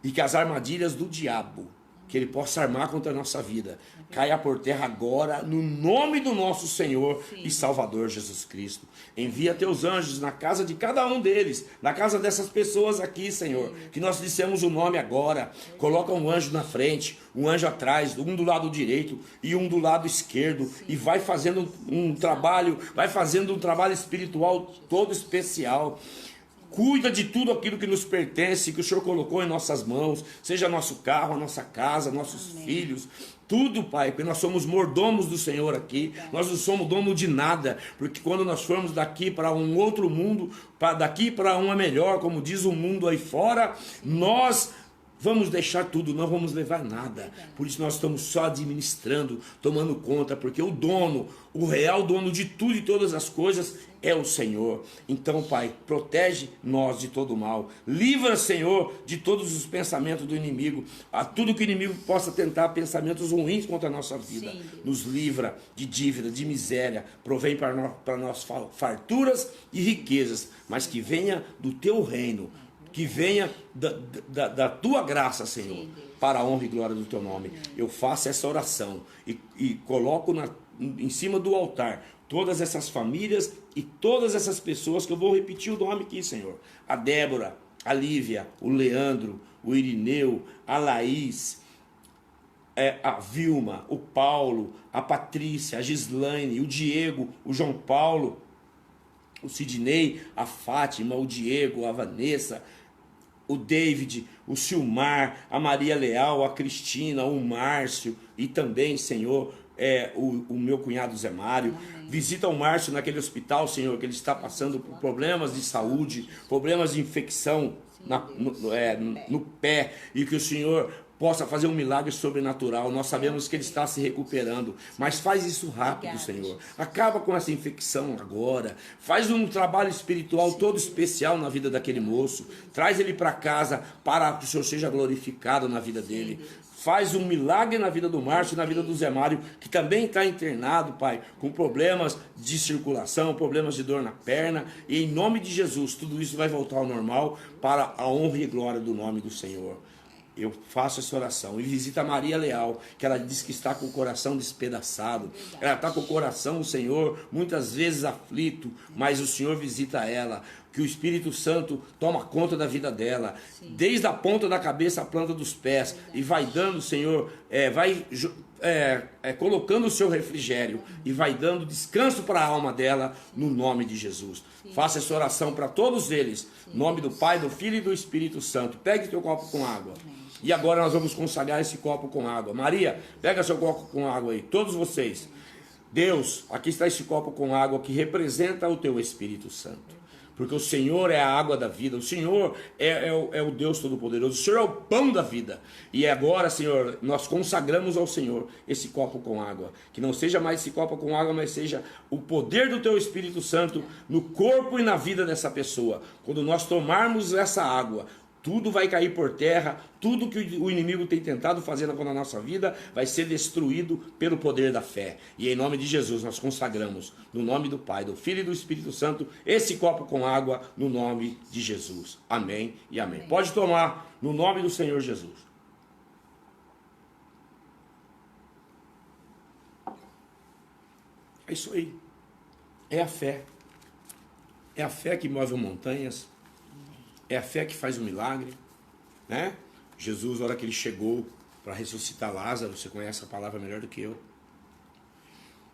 E que as armadilhas do diabo, que ele possa armar contra a nossa vida, caia por terra agora, no nome do nosso Senhor e Salvador Jesus Cristo. Envia teus anjos na casa de cada um deles, na casa dessas pessoas aqui, Senhor, que nós dissemos o nome agora. Coloca um anjo na frente, um anjo atrás, um do lado direito e um do lado esquerdo, e vai fazendo um trabalho espiritual todo especial. Cuida de tudo aquilo que nos pertence, que o Senhor colocou em nossas mãos, seja nosso carro, a nossa casa, nossos filhos, tudo, Pai, porque nós somos mordomos do Senhor aqui, nós não somos dono de nada, porque quando nós formos daqui para um outro mundo, daqui para uma melhor, como diz o mundo aí fora, nós vamos deixar tudo, não vamos levar nada. Por isso nós estamos só administrando, tomando conta, porque o dono, o real dono de tudo e todas as coisas é o Senhor. Então, Pai, protege nós de todo mal. Livra, Senhor, de todos os pensamentos do inimigo, a tudo que o inimigo possa tentar, pensamentos ruins contra a nossa vida. Sim, nos livra de dívida, de miséria, provém para nós farturas e riquezas, mas que venha do Teu reino, que venha da Tua graça, Senhor, sim, para a honra e glória do Teu nome. Eu faço essa oração e coloco em cima do altar todas essas famílias e todas essas pessoas que eu vou repetir o nome aqui, Senhor. A Débora, a Lívia, o Leandro, o Irineu, a Laís, a Vilma, o Paulo, a Patrícia, a Gislaine, o Diego, o João Paulo, o Sidney, a Fátima, o Diego, a Vanessa, o David, o Silmar, a Maria Leal, a Cristina, o Márcio e também, Senhor, o meu cunhado Zé Mário. Amém. Visita o Márcio naquele hospital, Senhor, que ele está passando por problemas de saúde, problemas de infecção no pé, e que o Senhor possa fazer um milagre sobrenatural. Nós sabemos que ele está se recuperando, mas faz isso rápido, Senhor. Acaba com essa infecção agora. Faz um trabalho espiritual todo especial na vida daquele moço. Traz ele para casa para que o Senhor seja glorificado na vida dele. Faz um milagre na vida do Márcio e na vida do Zé Mário, que também está internado, Pai, com problemas de circulação, problemas de dor na perna. E em nome de Jesus, tudo isso vai voltar ao normal para a honra e glória do nome do Senhor. Eu faço essa oração. E visita a Maria Leal, que ela diz que está com o coração despedaçado. Ela está com o coração, o Senhor, muitas vezes aflito, mas o Senhor visita ela. Que o Espírito Santo toma conta da vida dela, desde a ponta da cabeça à planta dos pés, e vai dando, Senhor, colocando o seu refrigério, e vai dando descanso para a alma dela, no nome de Jesus. Faça essa oração para todos eles, em nome do Pai, do Filho e do Espírito Santo. Pegue teu copo com água. E agora nós vamos consagrar esse copo com água. Maria, pega seu copo com água aí, todos vocês. Deus, aqui está esse copo com água que representa o teu Espírito Santo. Porque o Senhor é a água da vida, o Senhor é o Deus Todo-Poderoso, o Senhor é o pão da vida. E agora, Senhor, nós consagramos ao Senhor esse copo com água. Que não seja mais esse copo com água, mas seja o poder do Teu Espírito Santo no corpo e na vida dessa pessoa. Quando nós tomarmos essa água, tudo vai cair por terra, tudo que o inimigo tem tentado fazer na nossa vida vai ser destruído pelo poder da fé. E em nome de Jesus nós consagramos, no nome do Pai, do Filho e do Espírito Santo, esse copo com água, no nome de Jesus. Amém e amém. Pode tomar, no nome do Senhor Jesus. É isso aí. É a fé. É a fé que move montanhas. É a fé que faz o milagre, né? Jesus, na hora que ele chegou para ressuscitar Lázaro, você conhece a palavra melhor do que eu.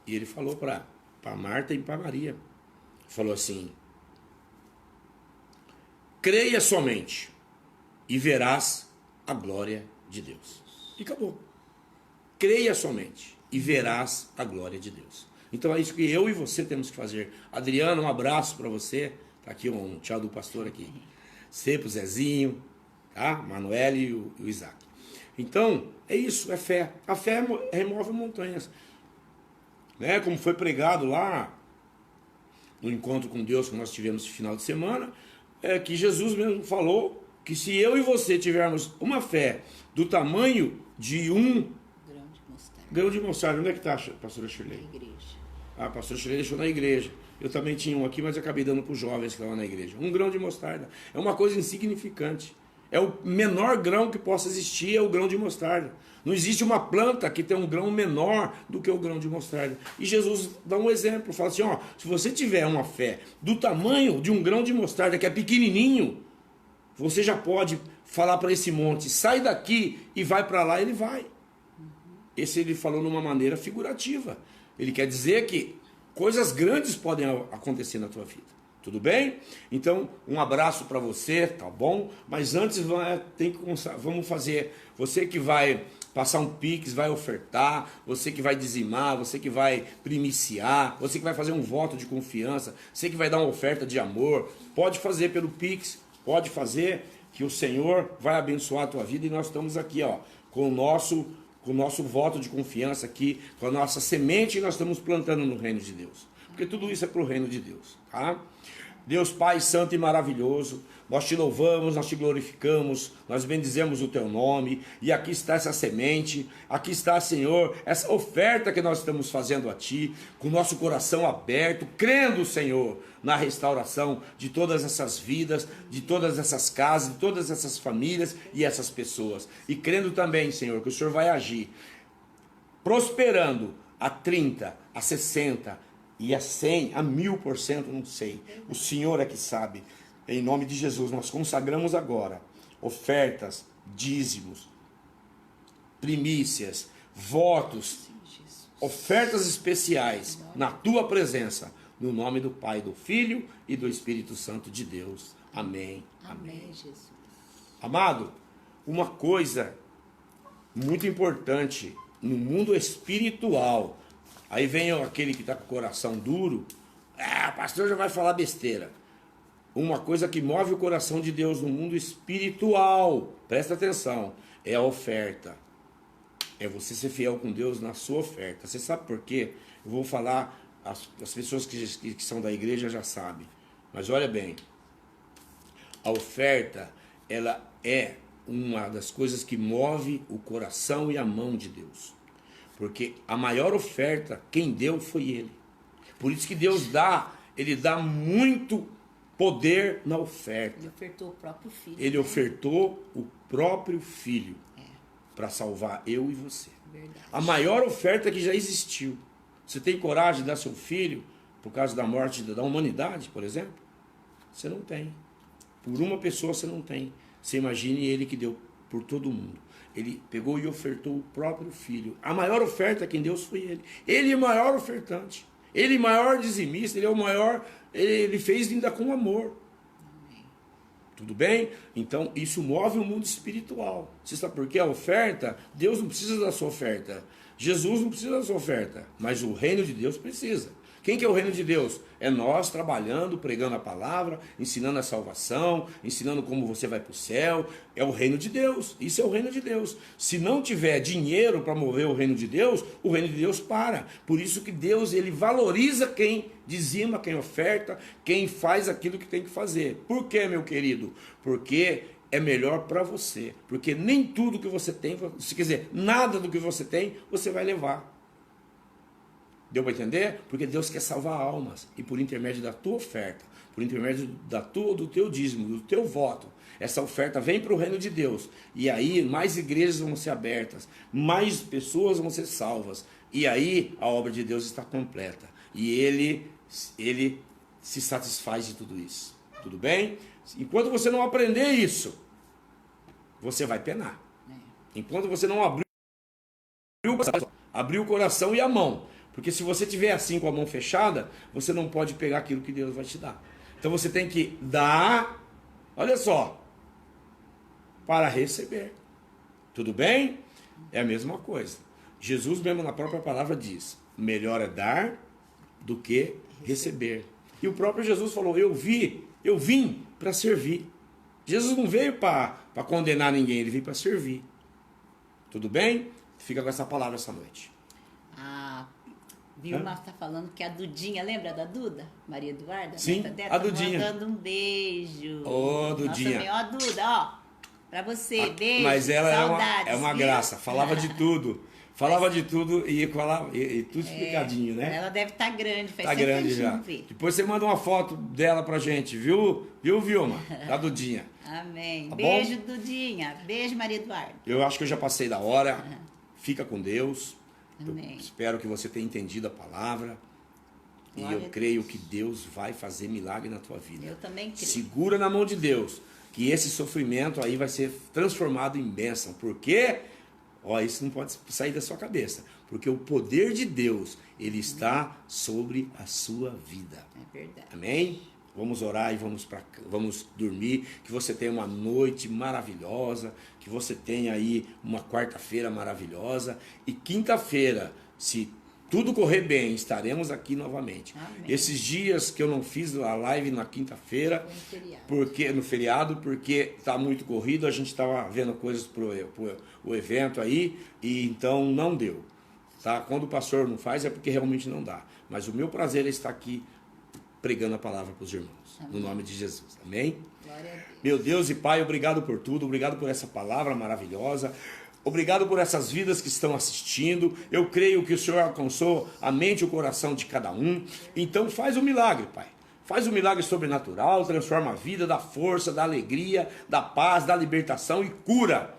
E ele falou para Marta e para Maria. Falou assim: creia somente e verás a glória de Deus. E acabou. Creia somente e verás a glória de Deus. Então é isso que eu e você temos que fazer. Adriano, um abraço para você. Tá aqui um tchau do pastor aqui. Sempre o Zezinho, tá? Manuel e o Isaac. Então, é isso, é fé. A fé remove montanhas. Né? Como foi pregado lá no encontro com Deus que nós tivemos esse final de semana, que Jesus mesmo falou que se eu e você tivermos uma fé do tamanho de um grão de mostarda. Onde é que está a pastora Shirley? Na igreja. A pastora Shirley deixou na igreja. Eu também tinha um aqui, mas acabei dando para os jovens que estavam na igreja. Um grão de mostarda. É uma coisa insignificante. É o menor grão que possa existir, é o grão de mostarda. Não existe uma planta que tenha um grão menor do que o grão de mostarda. E Jesus dá um exemplo, fala assim, se você tiver uma fé do tamanho de um grão de mostarda, que é pequenininho, você já pode falar para esse monte, sai daqui e vai para lá, ele vai. Esse ele falou numa maneira figurativa. Ele quer dizer que coisas grandes podem acontecer na tua vida. Tudo bem? Então, um abraço para você, tá bom? Mas antes vamos fazer. Você que vai passar um Pix, vai ofertar, você que vai dizimar, você que vai primiciar, você que vai fazer um voto de confiança, você que vai dar uma oferta de amor, pode fazer pelo Pix, pode fazer, que o Senhor vai abençoar a tua vida. E nós estamos aqui, com o nosso voto de confiança aqui, com a nossa semente que nós estamos plantando no reino de Deus. Porque tudo isso é para o reino de Deus, tá? Deus Pai Santo e maravilhoso, nós te louvamos, nós te glorificamos, nós bendizemos o teu nome, e aqui está essa semente, aqui está, Senhor, essa oferta que nós estamos fazendo a Ti, com o nosso coração aberto, crendo, Senhor, na restauração de todas essas vidas, de todas essas casas, de todas essas famílias e essas pessoas, e crendo também, Senhor, que o Senhor vai agir, prosperando a 30, a 60, e a 100, a 1000%, não sei. O Senhor é que sabe. Em nome de Jesus, nós consagramos agora ofertas, dízimos, primícias, votos, Sim, Jesus. ofertas especiais na tua presença, no nome do Pai, do Filho e do Espírito Santo de Deus. Amém. Amém, Jesus. Amado, uma coisa muito importante no mundo espiritual, aí vem aquele que está com o coração duro, o pastor já vai falar besteira. Uma coisa que move o coração de Deus no mundo espiritual, presta atenção, é a oferta. É você ser fiel com Deus na sua oferta. Você sabe por quê? Eu vou falar, as pessoas que são da igreja já sabem. Mas olha bem, a oferta, ela é uma das coisas que move o coração e a mão de Deus. Porque a maior oferta, quem deu foi Ele. Por isso que Deus dá, Ele dá muito poder na oferta. Ele ofertou o próprio filho. Ele ofertou o próprio filho para salvar eu e você. Verdade. A maior oferta que já existiu. Você tem coragem de dar seu filho por causa da morte da humanidade, por exemplo? Você não tem. Por uma pessoa você não tem. Você imagine ele que deu por todo mundo. Ele pegou e ofertou o próprio filho. A maior oferta quem Deus foi ele. Ele é o maior ofertante. Ele é o maior dizimista. Ele é o maior. Ele fez ainda com amor. Amém. Tudo bem? Então isso move o mundo espiritual. Você sabe por quê? A oferta, Deus não precisa da sua oferta. Jesus não precisa da sua oferta. Mas o reino de Deus precisa. Quem que é o reino de Deus? É nós trabalhando, pregando a palavra, ensinando a salvação, ensinando como você vai para o céu. É o reino de Deus. Isso é o reino de Deus. Se não tiver dinheiro para mover o reino de Deus, o reino de Deus para. Por isso que Deus, ele valoriza quem dizima, quem oferta, quem faz aquilo que tem que fazer. Por quê, meu querido? Porque é melhor para você. Porque nem tudo que você tem, se quiser, nada do que você tem, você vai levar. Deu para entender? Porque Deus quer salvar almas. E por intermédio da tua oferta, por intermédio do teu dízimo, do teu voto, essa oferta vem para o reino de Deus. E aí mais igrejas vão ser abertas, mais pessoas vão ser salvas. E aí a obra de Deus está completa. E ele se satisfaz de tudo isso. Tudo bem? Enquanto você não aprender isso, você vai penar. Enquanto você não abrir o coração e a mão. Porque se você tiver assim com a mão fechada, você não pode pegar aquilo que Deus vai te dar. Então você tem que dar, olha só, para receber. Tudo bem? É a mesma coisa. Jesus mesmo na própria palavra diz, melhor é dar do que receber. E o próprio Jesus falou, eu vim para servir. Jesus não veio para condenar ninguém, ele veio para servir. Tudo bem? Fica com essa palavra essa noite. Vilma está falando que a Dudinha, lembra da Duda? Maria Eduarda? Sim, a Dudinha. Mandando um beijo. Ô, Dudinha. Nossa, ó, Duda, ó. Pra você, beijo. Mas ela saudades, é uma graça, falava de tudo. Falava de tudo e tudo explicadinho, né? Ela deve estar grande, faz tá grande já. Ver. Depois você manda uma foto dela pra gente, viu? Viu, Vilma? Da Dudinha. Amém. Tá beijo, bom? Dudinha. Beijo, Maria Eduarda. Eu acho que eu já passei da hora. Fica com Deus. Amém. Espero que você tenha entendido a palavra. Glória E eu creio que Deus vai fazer milagre na tua vida. Eu também creio. Segura na mão de Deus, que esse sofrimento aí vai ser transformado em bênção. Por quê? Isso não pode sair da sua cabeça. Porque o poder de Deus, ele está sobre a sua vida. É verdade. Amém? Vamos orar e vamos dormir. Que você tenha uma noite maravilhosa. Que você tenha aí uma quarta-feira maravilhosa. E quinta-feira, se tudo correr bem, estaremos aqui novamente. Amém. Esses dias que eu não fiz a live na quinta-feira, no feriado, porque está muito corrido, a gente estava vendo coisas para o evento aí, e então não deu. Tá? Quando o pastor não faz é porque realmente não dá. Mas o meu prazer é estar aqui pregando a palavra para os irmãos. Amém. No nome de Jesus. Amém? Glória a Deus. Meu Deus e Pai, obrigado por tudo, obrigado por essa palavra maravilhosa. Obrigado por essas vidas que estão assistindo. Eu creio que o Senhor alcançou a mente e o coração de cada um. Então faz um milagre, Pai. Faz um milagre sobrenatural, transforma a vida, dá força, dá alegria, dá paz, dá libertação e cura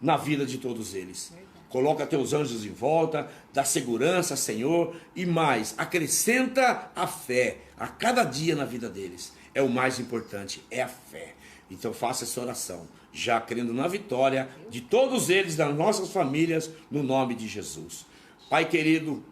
na vida de todos eles. Coloca teus anjos em volta, dá segurança, Senhor, e mais, acrescenta a fé a cada dia na vida deles. É o mais importante, é a fé. Então faça essa oração, já crendo na vitória de todos eles, das nossas famílias, no nome de Jesus. Pai querido,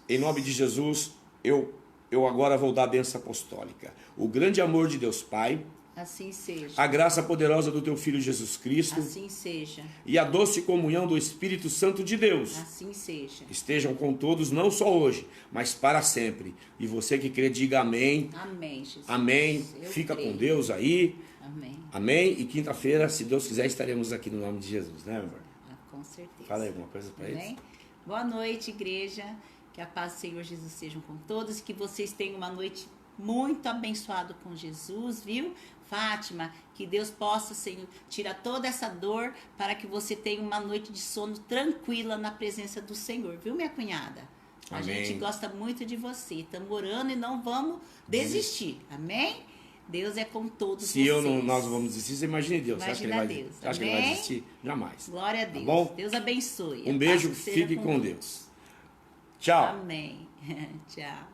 em nome de Jesus, eu agora vou dar a bênção apostólica. O grande amor de Deus Pai, assim seja. A graça poderosa do teu Filho Jesus Cristo, assim seja. E a doce comunhão do Espírito Santo de Deus, assim seja. Estejam com todos, não só hoje, mas para sempre. E você que crê, diga amém. Amém, Jesus. Amém. Eu Fica creio. com Deus aí. Amém. Amém. E quinta-feira, se Deus quiser, estaremos aqui no nome de Jesus, né, amor? Com certeza. Fala aí alguma coisa para eles. Amém? Boa noite, igreja. Que a paz do Senhor Jesus seja com todos e que vocês tenham uma noite muito abençoada com Jesus, viu? Fátima, que Deus possa, Senhor, tirar toda essa dor para que você tenha uma noite de sono tranquila na presença do Senhor, viu, minha cunhada? A Amém. gente gosta muito de você. Estamos orando e não vamos desistir. Amém? Deus é com todos Se vocês. nós vamos desistir, você imagine Deus. Você acha que ele vai, Deus. você acha que ele vai desistir? Jamais. Glória a Deus. Tá bom? Deus abençoe. Um A beijo, paz seja fique com todos. Deus. Tchau. Amém. Tchau.